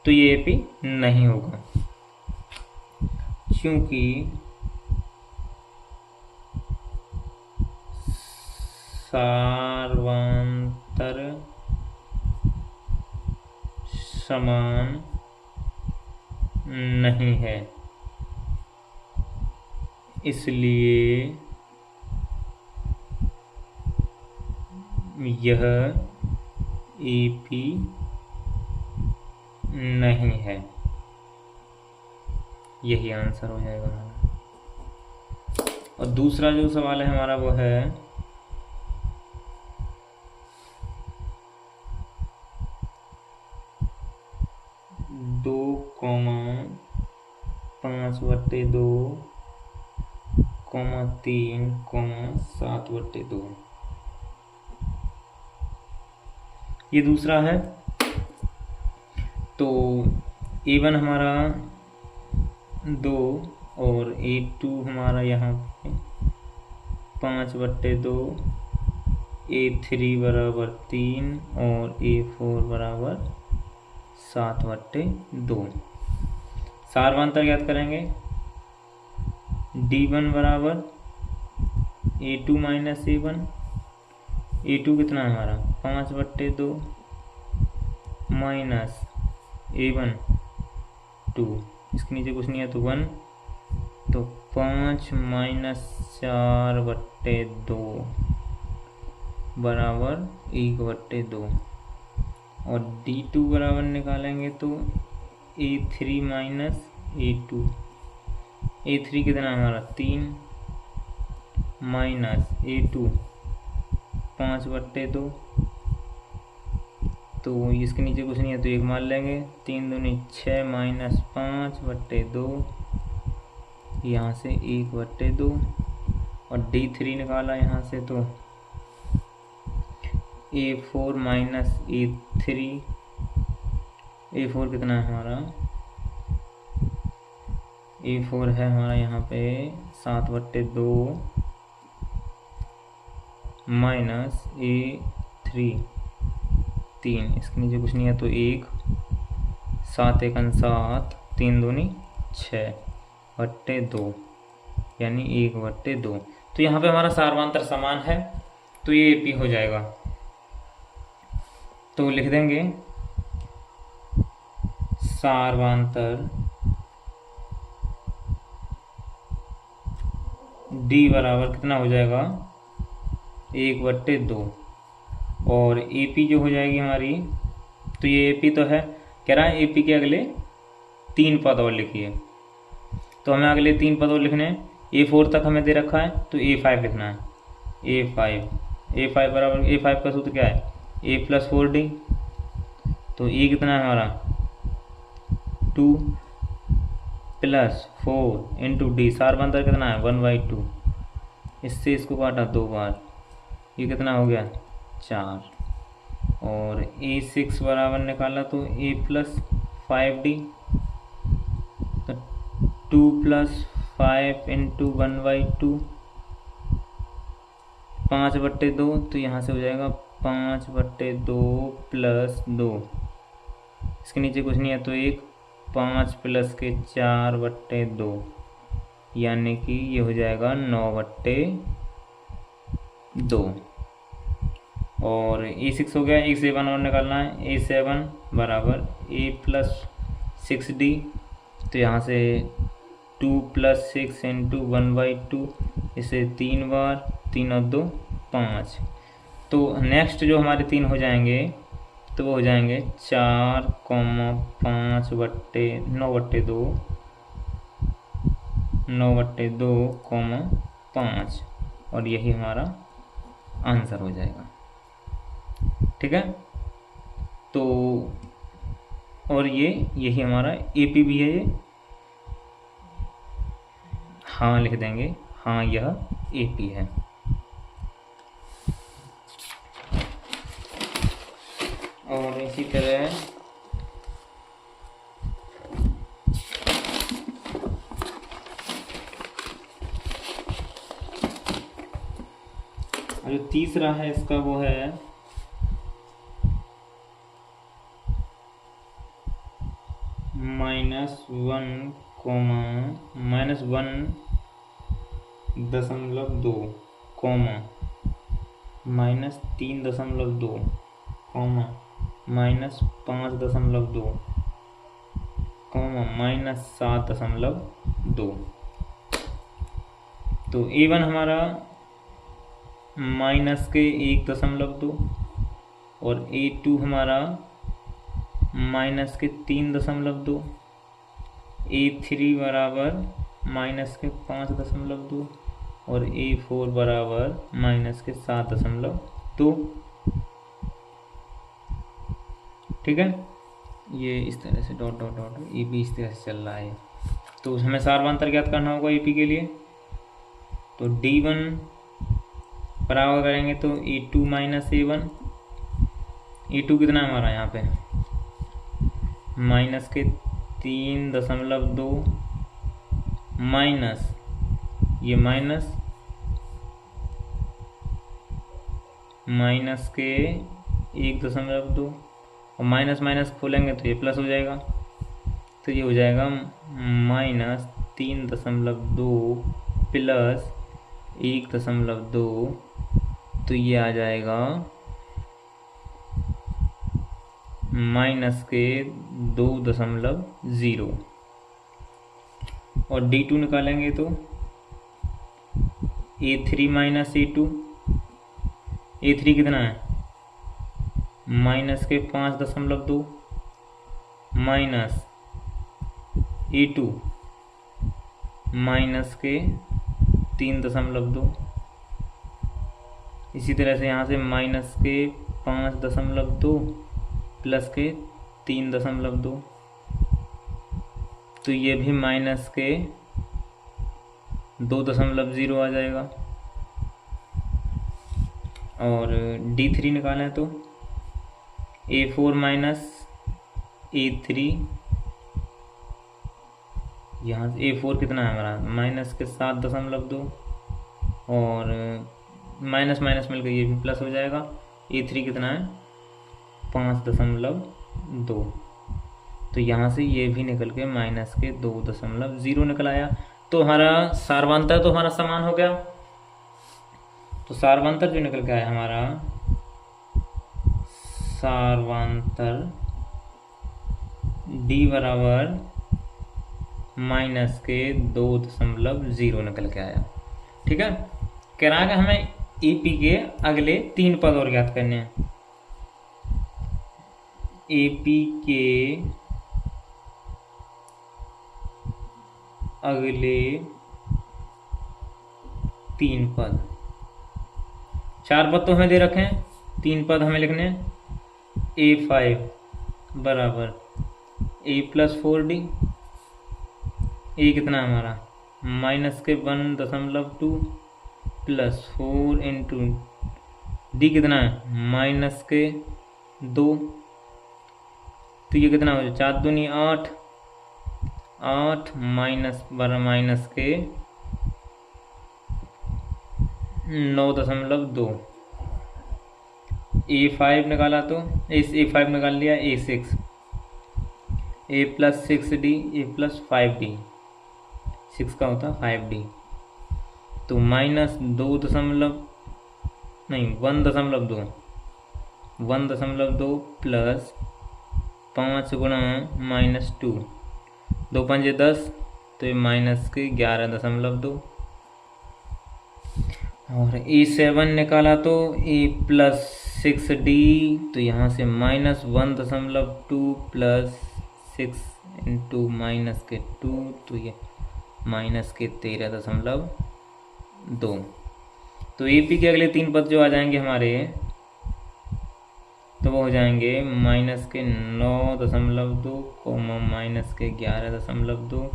S1: तो ये एपी नहीं होगा, क्योंकि सारवांतर समान नहीं है, इसलिए यह एपी नहीं है। यही आंसर हो जाएगा हमारा। और दूसरा जो सवाल है हमारा वो है, 2,5/2, 3, 7/2। ये दूसरा है। तो A1 हमारा 2, और A2 हमारा यहाँ पे 5/2, A3 बराबर 3, और A4 बराबर 7/2। सारवांतर ज्ञात करेंगे। D1 बराबर A2 माइनस A1। A2 कितना है हमारा 5/2 माइनस A1 2, इसके नीचे कुछ नहीं है तो 1, तो 5 माइनस 4/2 बराबर 1/2, और D2 बराबर निकालेंगे तो A3 माइनस A2। A3 कितना है हमारा 3 माइनस A2 5/2, तो इसके नीचे कुछ नहीं है तो 1 मान लेंगे। 3 दूनी 6 माइनस 5/2, यहाँ से 1/2, और D3 निकाला यहाँ से तो A4 माइनस A3। A4 कितना है हमारा A4 है हमारा यहाँ पे 7/2 माइनस A3 3, इसके नीचे कुछ नहीं है तो 1, 7 1 7, 3 दूनी 6/2, यानी 1/2। तो यहाँ पे हमारा सारवांतर समान है, तो ये एपी हो जाएगा। तो लिख देंगे सारवांतर D बराबर कितना हो जाएगा 1/2, और ए पी जो हो जाएगी हमारी, तो ये ए पी तो है, कह रहा है ए पी के अगले 3 पद और लिखिए। तो हमें अगले 3 पद और लिखने हैं। A4 तक हमें दे रखा है, तो A5 लिखना है। A5 बराबर, A5 का सूत्र क्या है, A+4D। तो E कितना है हमारा, 2 + 4 इंटू डी, सारबंतर कितना है 1/2। इससे इसको काटा 2 बार, ये कितना हो गया 4। और A6 बराबर निकाला तो A+5D, तो 2 + 5 इंटू 1/2, 5/2। तो यहाँ से हो जाएगा 5/2 + 2, इसके नीचे कुछ नहीं है तो 1, 5 + के 4/2, यानी कि ये हो जाएगा 9/2। और A6 हो गया, A7 और निकालना है। A7 बराबर A+6D, तो यहाँ से 2 + 6 इंटू 1/2, इसे 3 बार, 3 और 2 5। तो नेक्स्ट जो हमारे 3 हो जाएंगे, तो वो हो जाएंगे 4, 5/9/2, 9/2, 5, और यही हमारा आंसर हो जाएगा। ठीक है, तो और यही हमारा AP भी है ये, हाँ लिख देंगे, हाँ यह AP है। और इसी तरह जो तीसरा है इसका वो है -1, -1.2, -3.2, -5.2, -7.2। तो A1 हमारा -1.2 और A2 हमारा -3.2, A3 बराबर -5.2 और A4 बराबर -7.2। ठीक है, ये इस तरह से dot dot dot A P इस तरह से चल रहा है। तो हमें सारवांतर ज्ञात करना होगा AP के लिए। तो D1 बराबर करेंगे तो A2 - A1, A2 कितना है हमारा यहाँ पे -3.2 माइनस ये माइनस के 1.2 और माइनस माइनस खोलेंगे तो ये प्लस हो जाएगा। तो ये हो जाएगा -3.2 + 1.2, तो ये आ जाएगा -2.0। और D2 निकालेंगे तो A3 - A2, A3 कितना है -5.2 माइनस A2 -3.2। इसी तरह से यहाँ से -5.2 + 3.2, तो ये भी -2.0 आ जाएगा। और D3 निकालें तो A4 - A3, यहाँ से A4 कितना है हमारा -7.2 और माइनस माइनस मिलकर ये भी प्लस हो जाएगा। A3 कितना है 5.2, तो यहाँ से ये भी निकल के -2.0 निकल आया। तो हमारा सारवांतर तो हमारा समान हो गया। तो सारवांतर जो निकल के आया हमारा सारवांतर D बराबर -2.0 निकल के आया। ठीक है, कह रहा है कि हमें AP के अगले 3 पद और ज्ञात करने हैं। AP के अगले 3 पद, 4 पद तो हमें दे रखे हैं, 3 पद हमें लिखने हैं। A5 बराबर A प्लस 4D, ए कितना है हमारा माइनस के 1.2 प्लस 4 इंटू डी कितना है माइनस के 2, तो ये कितना हो जाए 4 दूनी 8, 8 माइनस के 9.2। A5 निकाला तो इस A5 निकाल लिया, A6 A plus 6D A plus 5D, 6 का होता 5D, तो माइनस 1.2 प्लस 5 गुणा -2, 2 पंजे 10, तो ये माइनस के 11.2। और A7 निकाला तो A प्लस 6D, तो यहाँ से -1.2 प्लस 6 इंटू माइनस के 2, तो ये माइनस के 13.2। तो AP के अगले 3 पद जो आ जाएंगे हमारे, तो वो हो जाएंगे माइनस के 9.2 कोमा माइनस के 11.2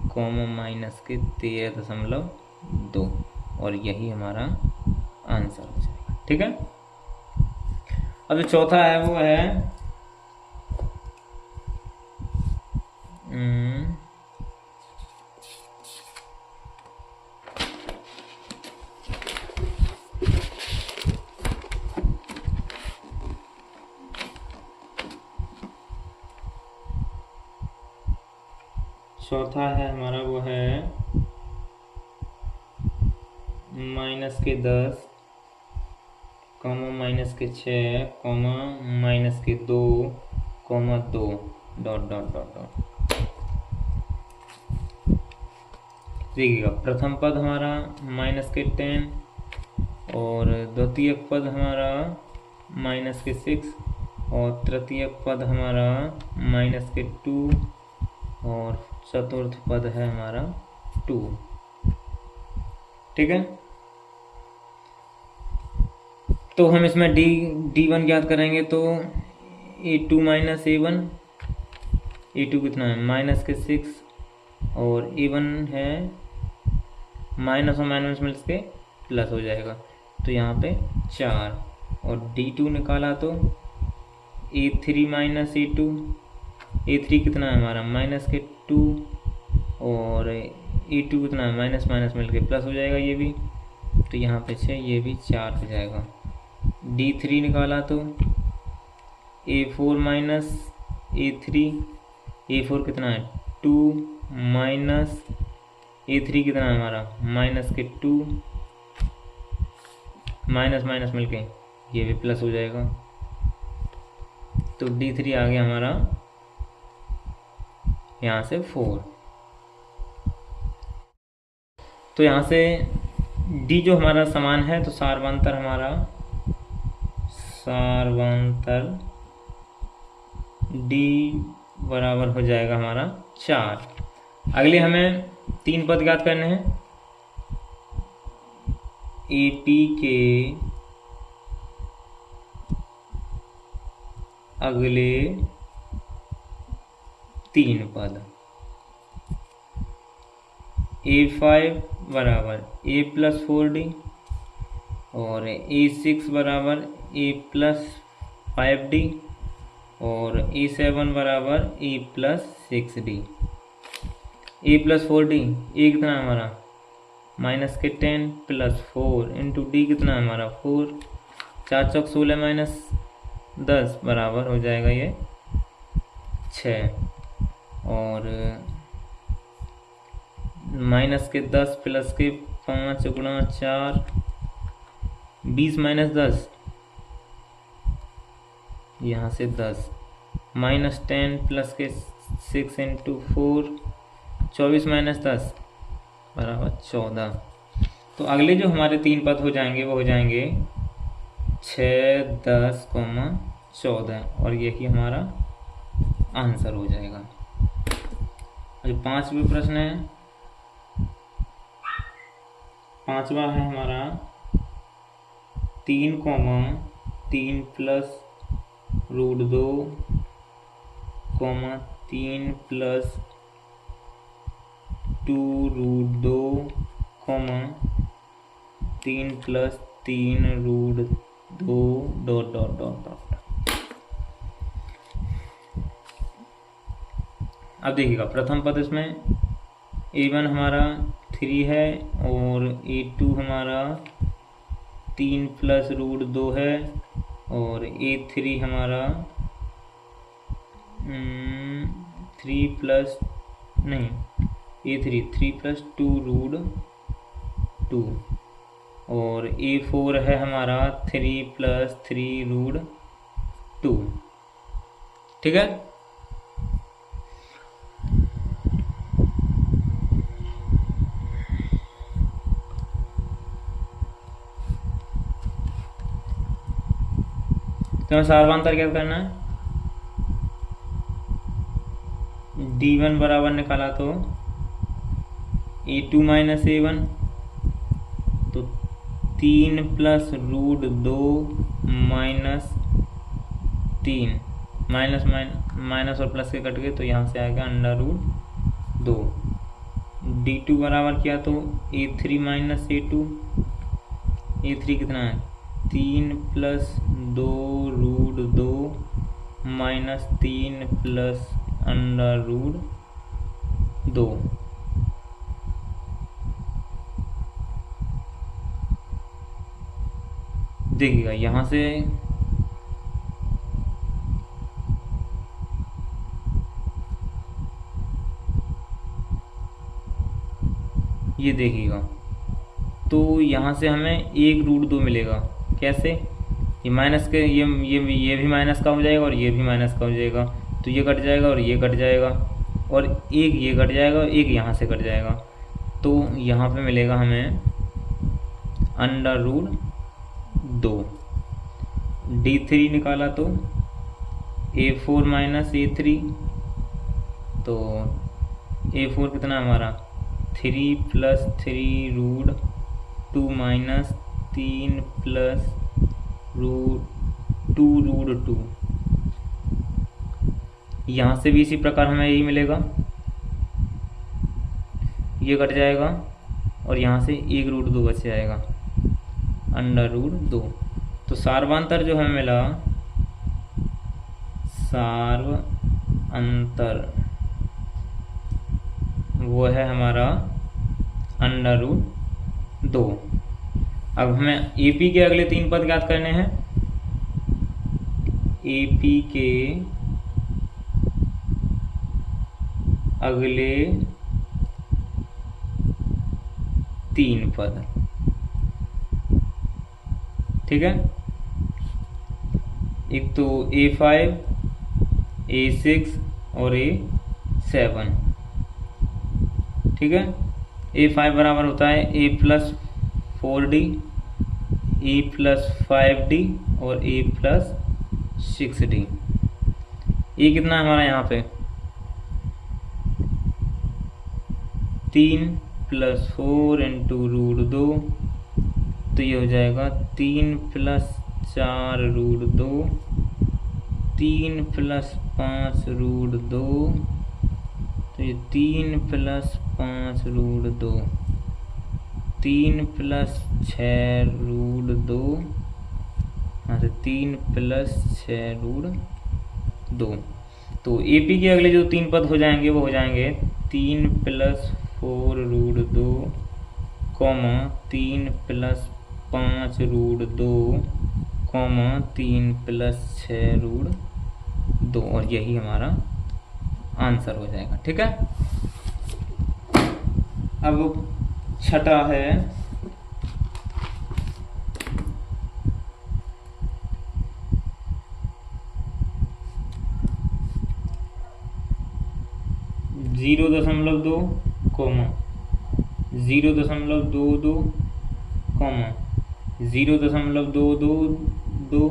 S1: कोमा माइनस के 13.2, और यही हमारा आंसर हो जाएगा। ठीक है, अब जो चौथा है वो है चौथा है हमारा वो है माइनस के 10 कॉमा माइनस के 6 कॉमा माइनस के 2 comma 2 dot dot dot dot. देखिएगा, प्रथम पद हमारा माइनस के 10 और द्वितीय पद हमारा माइनस के 6 और तृतीय पद हमारा माइनस के 2 और चतुर्थ पद है हमारा 2। ठीक है, तो हम इसमें D1 ज्ञात करेंगे, तो A2 माइनस A1, A2 कितना है माइनस के 6 और A1 है माइनस और माइनस मिल के प्लस हो जाएगा, तो यहाँ पे 4। और D2 निकाला तो A3 माइनस A2, A3 कितना है हमारा माइनस के 2 और A2 कितना है माइनस माइनस मिल के प्लस हो जाएगा ये भी, तो यहाँ पे 6, ये भी 4 हो जाएगा। D3 निकाला तो A4 माइनस A3, A4 कितना है 2 माइनस A3 कितना है हमारा माइनस के 2, माइनस माइनस मिल के ये भी प्लस हो जाएगा, तो D3 आ गया हमारा यहाँ से 4। तो यहाँ से D जो हमारा समान है, तो सार्वंतर हमारा D बराबर हो जाएगा हमारा 4। अगले हमें 3 पद ज्ञात करने हैं। AP के अगले 3 पद, A5 बराबर A प्लस 4D और A6 बराबर A प्लस 5D और A7 बराबर A plus 6D। A plus 4D, A कितना है हमारा माइनस के 10 प्लस 4 इंटू D कितना है हमारा 4, 4 चौक 16 माइनस 10 बराबर हो जाएगा ये 6। और माइनस के 10 प्लस के 5 गुणा 4 20 माइनस 10, यहाँ से 10 माइनस 10 प्लस के 6 इंटू 4 24 माइनस 10 बराबर 14। तो अगले जो हमारे 3 पद हो जाएंगे वो हो जाएंगे 6, 10, 14 और यही हमारा आंसर हो जाएगा। जो पांचवा प्रश्न है, पांचवा है हमारा 3, plus √2, 3 plus 2√2, 3 plus 3√2 dot dot dot dot. अब देखिएगा प्रथम पद इसमें a1 हमारा 3 है और a2 हमारा 3 प्लस √2 है और a3 हमारा 3 प्लस नहीं a3 प्लस 2√2 और a4 है हमारा 3 प्लस 3√2। ठीक है। तो हमें सार्वधातुक क्या करना है, d1 बराबर निकाला तो a2 माइनस a1, तो 3 प्लस √2 माइनस 3, माइनस और प्लस के कट गए तो यहाँ से आएगा √2। d2 बराबर किया तो a3 माइनस a2, a3 कितना है 3 प्लस 2√2 माइनस 3 प्लस √2। देखिएगा यहाँ से ये देखिएगा तो यहाँ से हमें 1√2 मिलेगा। कैसे, ये माइनस के ये भी माइनस का हो जाएगा और ये भी माइनस का हो जाएगा, तो ये कट जाएगा और ये कट जाएगा और एक ये कट जाएगा और एक यहाँ से कट जाएगा, तो यहाँ पे मिलेगा हमें √2। d3 निकाला तो a4 माइनस a3, तो a4 कितना हमारा 3 प्लस 3√2 माइनस 3 प्लस 2√2। यहाँ से भी इसी प्रकार हमें यही मिलेगा, ये कट जाएगा और यहाँ से 1√2 बच जाएगा √2। तो सार्वांतर जो हमें मिला, सार्वांतर वो है हमारा √2। अब हमें AP के अगले 3 पद ज्ञात करने हैं। AP के अगले 3 पद, ठीक है। एक तो A5, A6 और A7, ठीक है। A5 बराबर होता है A plus 4D, A plus 5D और A प्लस 6D। ये कितना है हमारा यहाँ पे 3 प्लस 4 इंटू √2, तो ये हो जाएगा 3 प्लस 4√2, 3 प्लस 5√2, तो ये 3 प्लस 5√2, 3 प्लस 6√2, यहाँ से 3 प्लस 6√2। तो AP के अगले जो 3 पद हो जाएंगे वो हो जाएंगे 3 प्लस 4√2, 3 प्लस 5√2, 3 प्लस 6√2 और यही हमारा आंसर हो जाएगा। ठीक है। अब छठा है जीरो 0.2, 0.22, 0.222,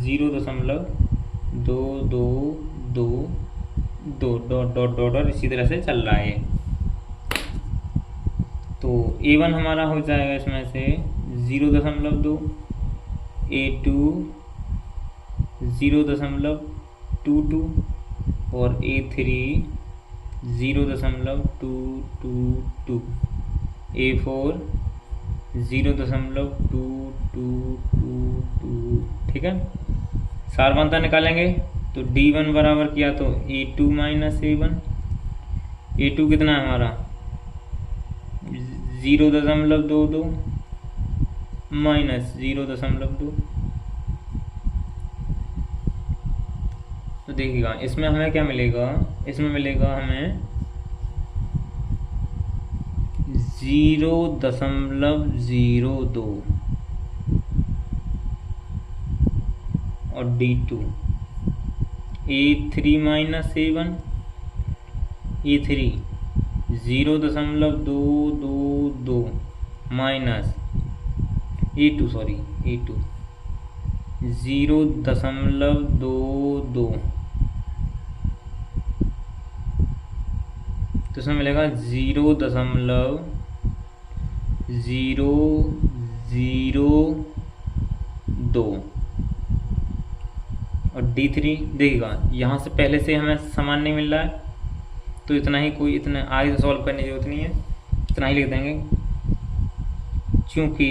S1: 0.222 डॉट डॉट डॉट और इसी तरह से चल रहा है। तो A1 हमारा हो जाएगा इसमें से 0.2, A2 0.22 और A3 0.222, A4 0.222, ठीक है। सारवांता निकालेंगे तो D1 बराबर किया तो A2 माइनस A1, A2 कितना है हमारा 0.22 माइनस 0.2। तो देखिएगा इसमें हमें क्या मिलेगा, इसमें मिलेगा हमें 0.02 और D2 A3 minus A1, A3 0.222 minus A2 0.22, तो इसमें मिलेगा 0.002 और D3 देखिएगा यहाँ से पहले से हमें समान नहीं मिल रहा है तो इतना ही, कोई इतना आगे सॉल्व करने की जरूरत नहीं है, इतना ही लिख देंगे क्योंकि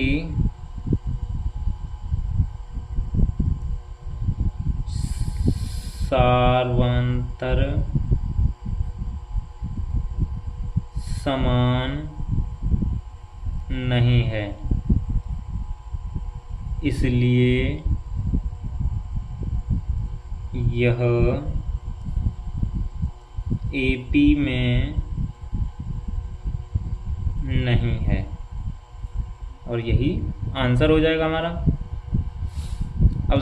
S1: सारवांतर समान नहीं है, इसलिए यह AP में नहीं है और यही आंसर हो जाएगा हमारा। अब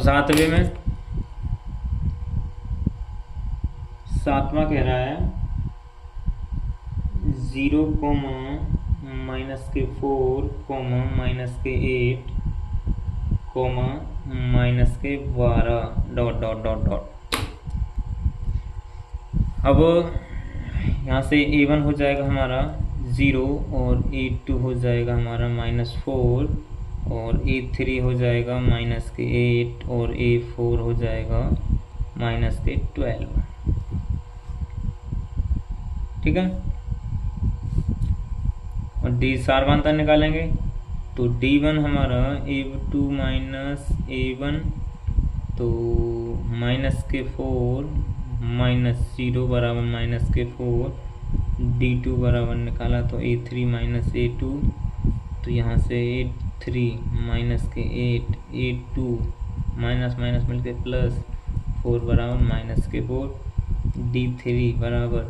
S1: सातवां कह रहा है 0, -4, -8, -12 डॉट डॉट डॉट डॉट। अब यहाँ से A1 हो जाएगा हमारा 0 और A2 हो जाएगा हमारा -4 और A3 हो जाएगा -8 और A4 हो जाएगा -12, ठीक है। और D सारवांता निकालेंगे तो D1 हमारा A2 माइनस A1 तो -4 -0 बराबर -4, D2 बराबर निकाला तो A3 -A2, तो यहाँ से A3 -8 A2 माइनस माइनस मिलके प्लस 4 बराबर -4, D3 बराबर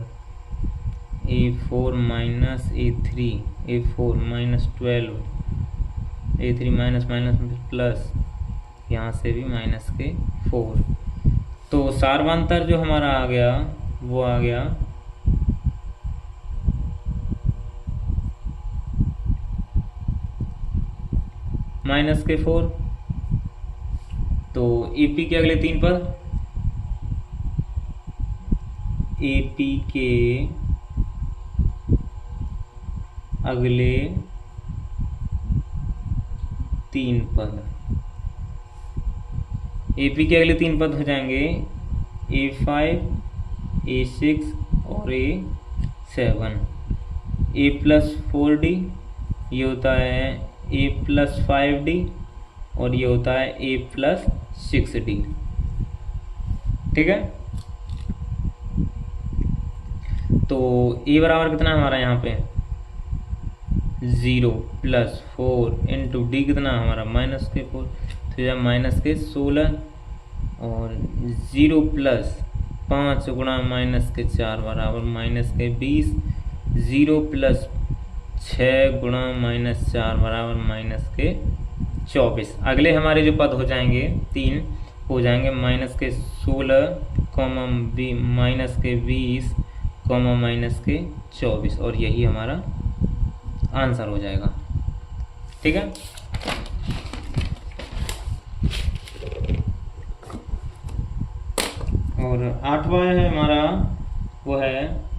S1: A4 minus A3 A4 -12, A3 minus minus plus, यहाँ से भी -4। तो सारवांतर जो हमारा आ गया वो आ गया -4। तो AP के अगले 3 पद, AP के अगले 3 पद, AP के अगले 3 पद हो जाएंगे A5, A6 और A7। A+4D ये होता है A+5D और ये होता है A+6D, ठीक है। तो A बराबर कितना है हमारा यहाँ पे 0 + 4 इंटू D कितना हमारा -4, तो यह -16 और 0 + 5 गुणा -4 बराबर -20, 0 + 6 गुणा -4 बराबर -24। अगले हमारे जो पद हो जाएंगे 3 हो जाएंगे -16, -20, -24 और यही हमारा आंसर हो जाएगा, ठीक है। और 8वां है हमारा, वो है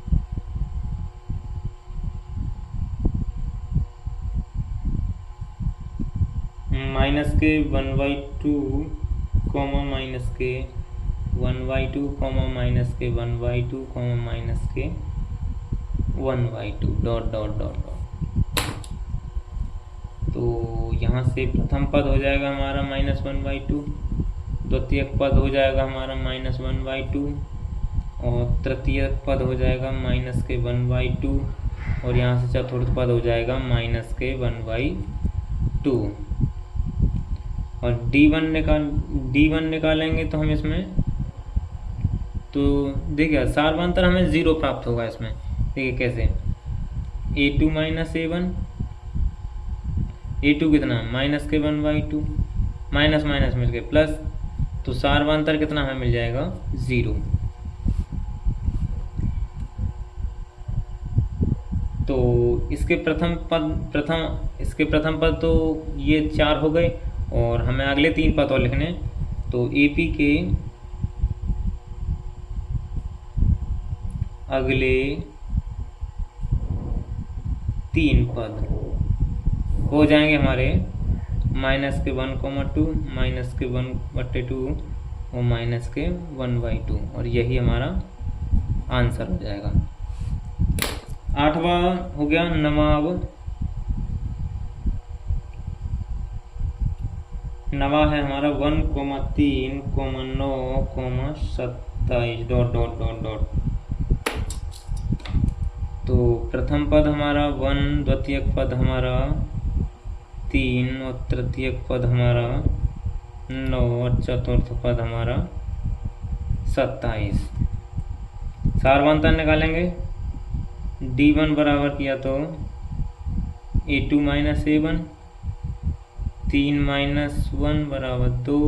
S1: -k1/2 -k1/2 -k1/2 -k1/2 dot dot dot dot. तो यहाँ से प्रथम पद हो जाएगा हमारा -1/2, द्वितीय पद हो जाएगा हमारा -1/2 और तृतीय पद हो जाएगा -k1/2 और यहाँ से चतुर्थ पद हो जाएगा -k1/2। और D1 निकालेंगे तो हम इसमें, तो देखिए सार्वंतर हमें 0 प्राप्त होगा इसमें। देखिए कैसे, A2 - A1, A2 कितना -k1/2, माइनस माइनस मिल के प्लस, तो सार्वंतर कितना हमें मिल जाएगा 0। तो इसके प्रथम पद तो ये 4 हो गए और हमें अगले 3 पद और लिखने। तो AP के अगले 3 पद हो जाएंगे हमारे -k1, -2 -k1/2 और -k1/2 और यही हमारा आंसर हो जाएगा। 8वां हो गया। 9वां है हमारा 1, 3, 9, 27 डॉट डॉट डॉट डॉट। तो प्रथम पद हमारा 1, द्वितीय पद हमारा 3 और तृतीय पद हमारा 9 और चतुर्थ पद हमारा 27। सार्वंतर निकालेंगे। D1 बराबर किया तो A2 - A1, 3 - 1 बराबर 2।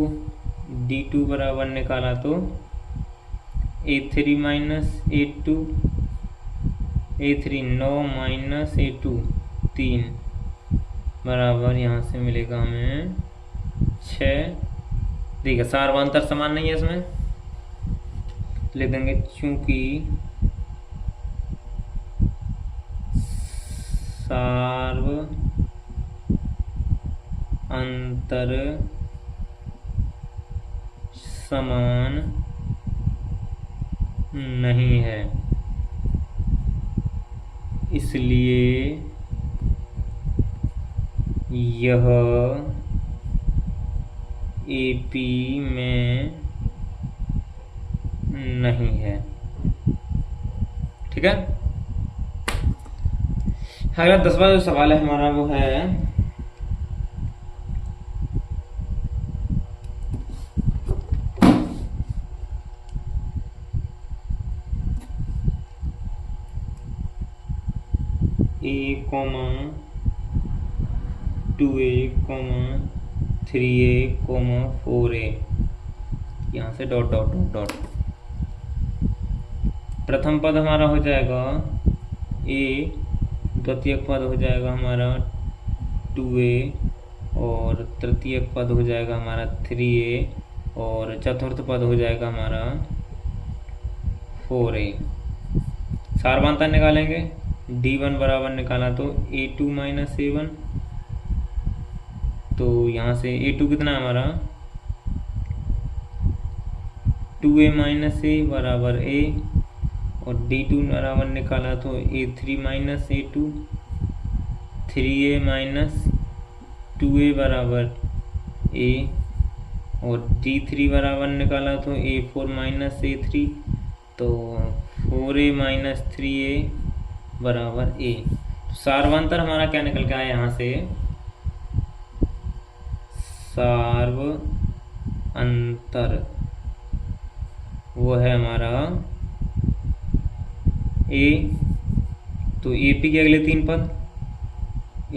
S1: D2 बराबर निकाला तो A3 - A2, A3 9 - A2 3 बराबर यहाँ से मिलेगा हमें 6। देखिए सार्वंतर समान नहीं है इसमें, लिख देंगे चूंकि सार्वंतर समान नहीं है, इसलिए यह AP में नहीं है। ठीक है। अगला 10वां जो सवाल है हमारा वो है A, 2A, 3A, 4A, यहाँ से डॉट डॉट डॉट डॉट। प्रथम पद हमारा हो जाएगा A, द्वितीय पद हो जाएगा हमारा 2A और तृतीय पद हो जाएगा हमारा 3A और चतुर्थ पद हो जाएगा हमारा 4A। सार्वंतर निकालेंगे। D1 बराबर निकाला तो A2 - A1, तो यहाँ से A2 कितना है हमारा 2A - A बराबर A और D2 बराबर निकाला तो A3 - A2, 3A - 2A बराबर A और D3 बराबर निकाला तो A4 - A3, तो 4A - 3A बराबर A। तो सार्वंतर हमारा क्या निकल के आया यहाँ से, सार्वंतर वो है हमारा A। तो AP के अगले 3 पद,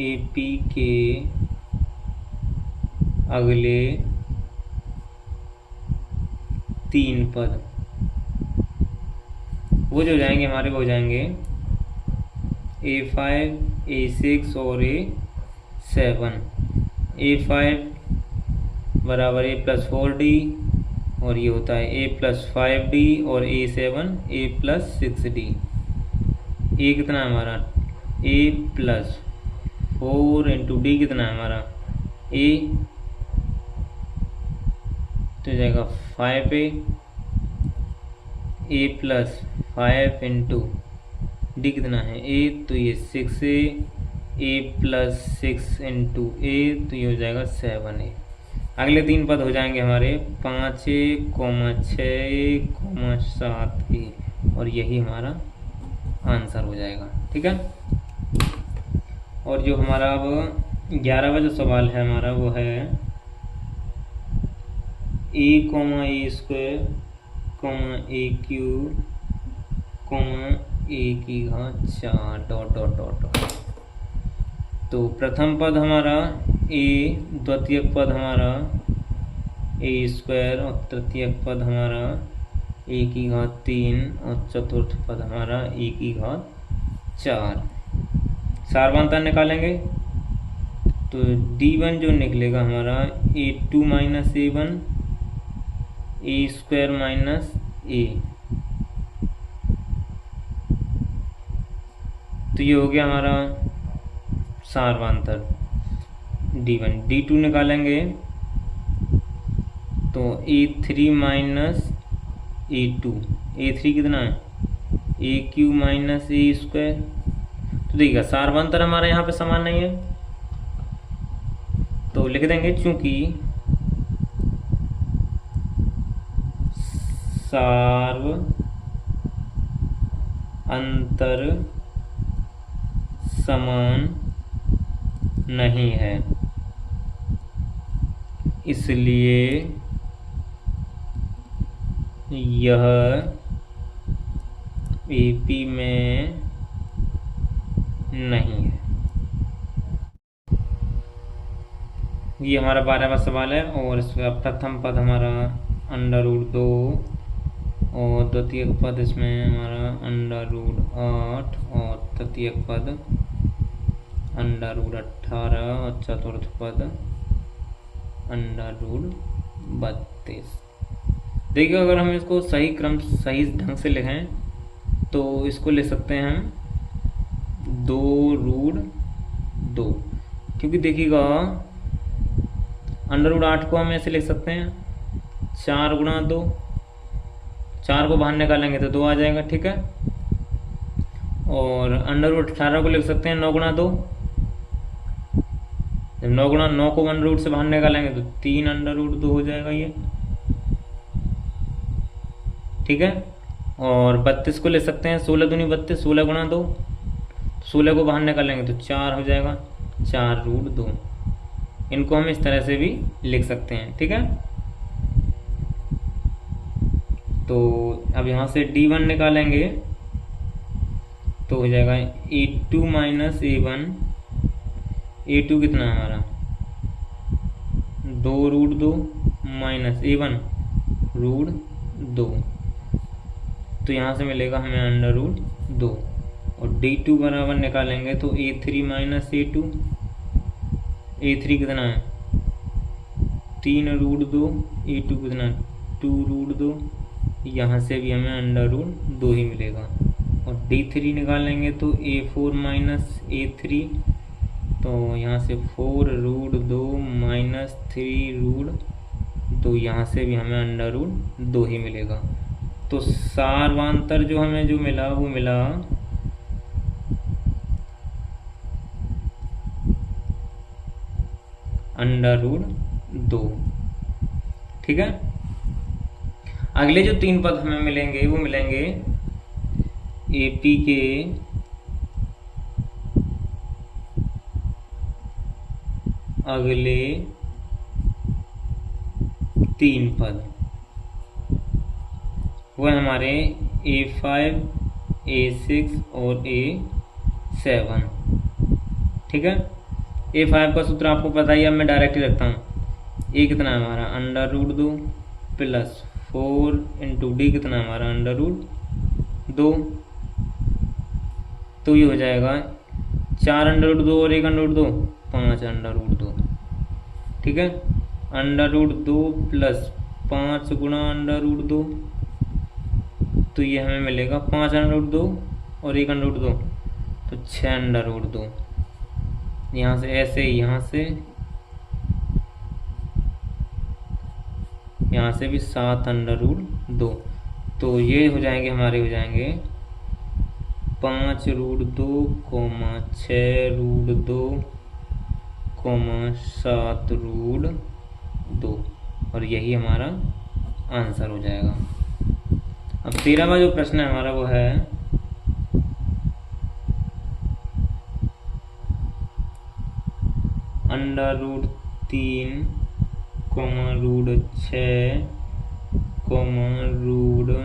S1: AP के अगले 3 पद वो जो जाएंगे हमारे, वो जाएंगे A5, A6 और A7। A5 बराबर A + 4D, और ये होता है a+5d और a7 a+6d। ए कितना है हमारा a+4 इंटू डी कितना है हमारा a, तो जाएगा 5a+5 इंटू डी कितना है a, तो ये 6a, a+6 इंटू a, तो ये हो जाएगा 7a। अगले 3 पद हो जाएंगे हमारे 5a, 6a, 7a, और यही हमारा आंसर हो जाएगा। ठीक है। और जो हमारा अब 11वां जो सवाल है हमारा वो है a,a² a3 a4 तो प्रथम पद हमारा a, द्वितीयक पद हमारा a² और तृतीयक पद हमारा a3 और चतुर्थ पद हमारा a4। सारवांतर निकालेंगे तो d1 जो निकलेगा हमारा a2 minus a1 a² minus a, तो ये हो गया हमारा सारवांतर d1। d2 निकालेंगे तो a3 माइनस a2, a3 कितना है a³ माइनस a²। तो देखिएगा सारवांतर हमारा यहाँ पे समान नहीं है, तो लिख देंगे चूंकि सारवांतर समान नहीं है, इसलिए यह एपी में नहीं है। ये हमारा 12वां सवाल है और इसका प्रथम पद हमारा √2 और द्वितीयक पद इसमें हमारा √8 और तृतीयक पद √18 और चतुर्थ पद √32। देखिए अगर हम इसको सही क्रम सही ढंग से लिखें तो इसको ले सकते हैं हम 2√2, क्योंकि देखिएगा √8 को हम ऐसे लिख सकते हैं 4 गुणा 2, 4 को बाहर निकालेंगे तो 2 आ जाएगा। ठीक है। और √18 को लिख सकते हैं 9 गुणा 2, जब 9 गुणा 9 को 1 से बाहर निकालेंगे तो 3 √2 हो जाएगा ये। ठीक है। और 32 को ले सकते हैं 16 दूनी 32, 16 गुणा 2, 16 को बाहर निकालेंगे तो 4 हो जाएगा 4√2। इनको हम इस तरह से भी लिख सकते हैं। ठीक है। तो अब यहाँ से d1 निकालेंगे तो हो जाएगा a2 माइनस a1, a2 कितना है हमारा 2√2 माइनस a1 √2, तो यहाँ से मिलेगा हमें √2। और d2 बराबर निकालेंगे तो a3 माइनस a2, a3 कितना है 3√2, a2 कितना है 2√2, यहाँ से भी हमें √2 ही मिलेगा। और d3 निकालेंगे तो a4 माइनस a3, तो यहाँ से 4√2 माइनस 3√2, यहाँ से भी हमें √2 ही मिलेगा। तो सारवांतर जो हमें जो मिला वो मिला √2। ठीक है। अगले जो 3 पद हमें मिलेंगे वो मिलेंगे एपी के अगले 3 पद, वो हमारे a5, a6 और a7। ठीक है। a5 का सूत्र आपको पता ही है, अब मैं डायरेक्ट ही रखता हूँ। a कितना है हमारा √2 प्लस 4 इंटू डी कितना है हमारा √2, तो ये हो जाएगा 4 √2 और 1 √2 5 √2। ठीक है। √2 प्लस 5 गुणा √2, तो ये हमें मिलेगा 5 √2 और 1 √2, तो 6 √2। यहाँ से ऐसे ही यहाँ से भी 7 √2, तो ये हो जाएंगे हमारे, हो जाएंगे 5 √2, 6 √2, 7 √2, और यही हमारा आंसर हो जाएगा। अब 13वां जो प्रश्न है हमारा वो है √3, √6, √9,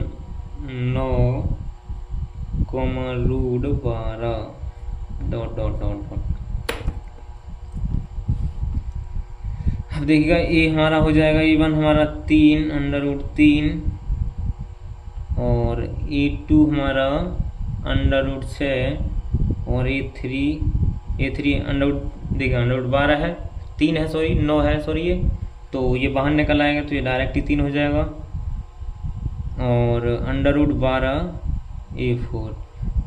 S1: √12 ... अब देखिएगा ये हमारा हो जाएगा E1 हमारा 3 √3, और E2 हमारा √6, और A3 देखिए √12 है, 3 है सॉरी, 9 है सॉरी, ये तो ये बाहर निकल आएगा, तो ये डायरेक्ट ही 3 हो जाएगा, और √12 A4,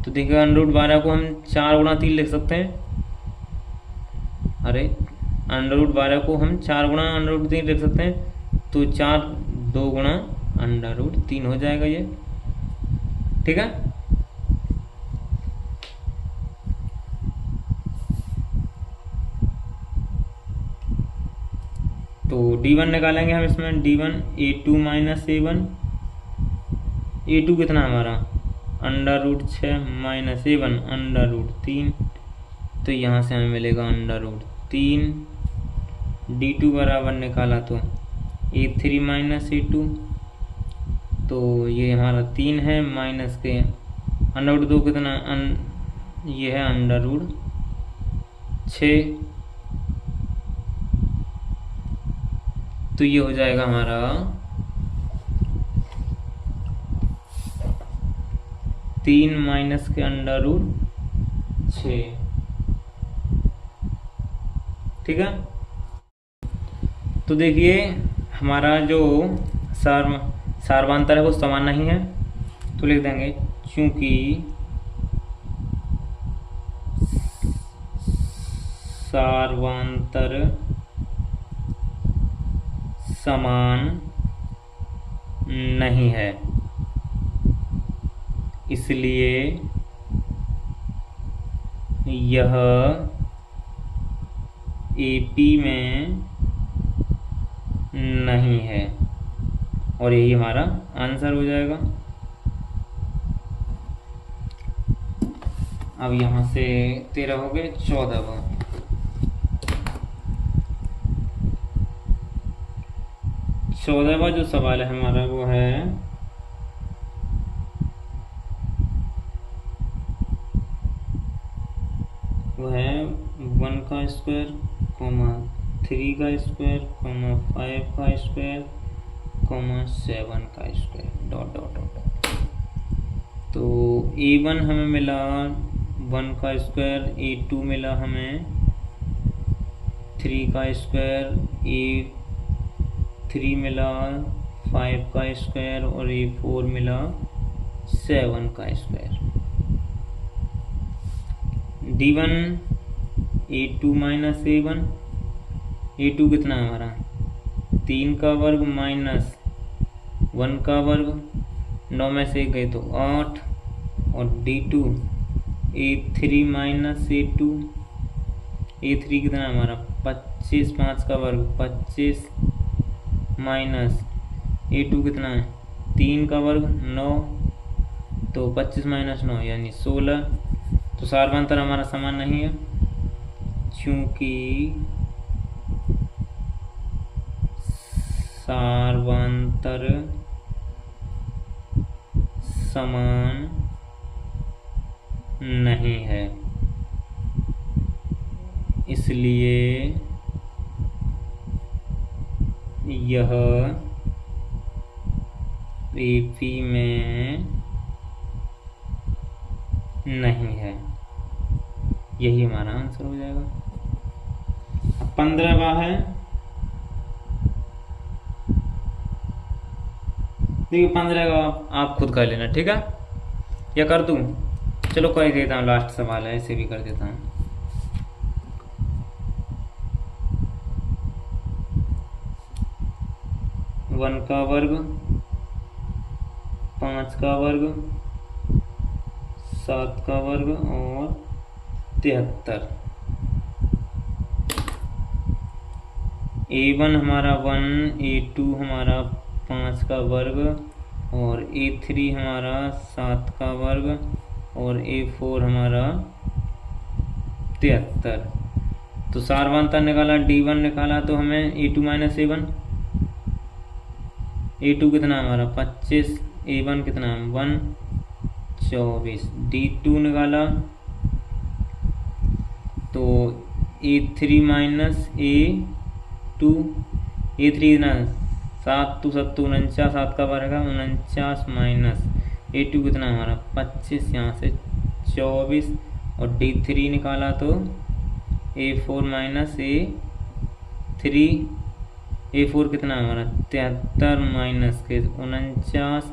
S1: तो देखिएगा √12 को हम 4 गुणा 3 लिख सकते हैं। अरे √12 को हम 4 गुणा √3 लिख सकते हैं, तो 4 2 गुणा √3 हो जाएगा ये, ठीक है। तो D1 निकालेंगे हम इसमें, D1 A2 - A1, A2 कितना हमारा √6 - A1 √3, तो यहाँ से हमें मिलेगा √3। D2 बराबर निकाला तो A3 - A2, तो ये हमारा 3 है, माइनस के √2 कितना ये है √6, तो ये हो जाएगा हमारा 3 माइनस के √6, ठीक है। तो देखिए हमारा जो सार्वधातर है वो समान नहीं है, तो लिख देंगे चूंकि सार्वधातर समान नहीं है, इसलिए यह AP में नहीं है, और यही हमारा आंसर हो जाएगा। अब यहाँ से 13 हो गए, 14वां जो सवाल है हमारा वो है वो है 1 का स्क्वायर, 3 का स्क्वायर, 5 का स्क्वायर, 7 का स्क्वायर ... तो A1 हमें मिला 1 का स्क्वायर, A2 मिला हमें 3 का स्क्वायर, A3 मिला 5 का स्क्वायर, और A4 मिला 7 का square. D1 A2 - A1, A2 कितना है हमारा 3 का वर्ग माइनस 1 का वर्ग, 9 में से 1 गए तो 8, और D2 A3 - A2, A3 कितना हमारा 25, 5 का वर्ग 25, माइनस A2 कितना है 3 का वर्ग 9, तो 25 - 9 यानी 16, तो सार्वधातर हमारा समान नहीं है, क्योंकि सार्वधातर समान नहीं है, इसलिए यह AP में नहीं है, यही हमारा आंसर हो जाएगा। 15वां है देखिए 15 का आप खुद कर लेना, ठीक है, या कर दूँ? चलो कर देता हूँ, लास्ट सवाल है, ऐसे भी कर देता हूँ। वन का वर्ग, 5 का वर्ग, 7 का वर्ग और 73। A1 हमारा 1, A2 हमारा 5 का वर्ग और A3 हमारा 7 का वर्ग और A4 हमारा 73। तो सारवांतर निकाला, D1 निकाला तो हमें A2 माइनस A1, A2 कितना हमारा 25, A1 कितना 1, 24। D2 निकाला तो A3 माइनस A2, A3 कितना 7 तो 7 49, 7 का वर्ग 49 माइनस A2 कितना हमारा 25, यहाँ से 24 और D3 निकाला तो A4 माइनस A3, A4 कितना हमारा 73 माइनस के 49,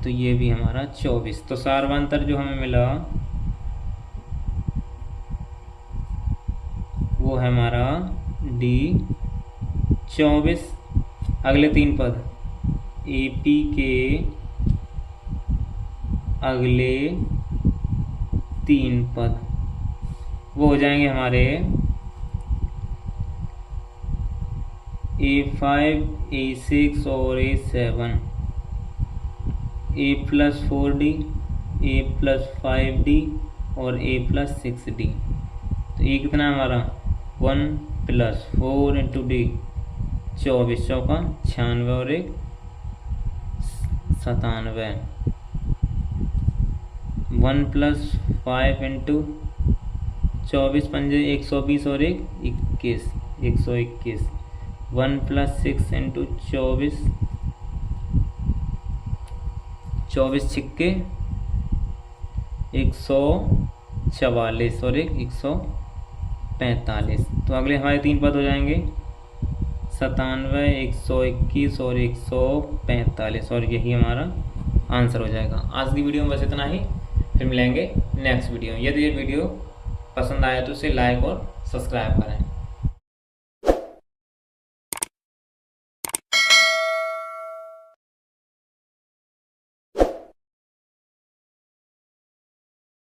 S1: तो ये भी हमारा 24। तो सारवांतर जो हमें मिला वो है हमारा D24। अगले 3 पद AP के अगले 3 पद वो हो जाएंगे हमारे A5, A6 और A7, A+4D, A+5D और A+6D। तो ये कितना हमारा 1 + 4 × D, 24 चौका 96 और 1 97। 1 + 5 × 24 पंजे 120 और 1 21, 121। 1 + 6 × 24, 24 छिक्के 144 और 1 145। तो अगले हमारे 3 पद हो जाएंगे 97, 121 और 145, और यही हमारा आंसर हो जाएगा। आज की वीडियो में बस इतना ही, फिर मिलेंगे नेक्स्ट वीडियो में। यदि ये वीडियो पसंद आया तो इसे लाइक और सब्सक्राइब करें।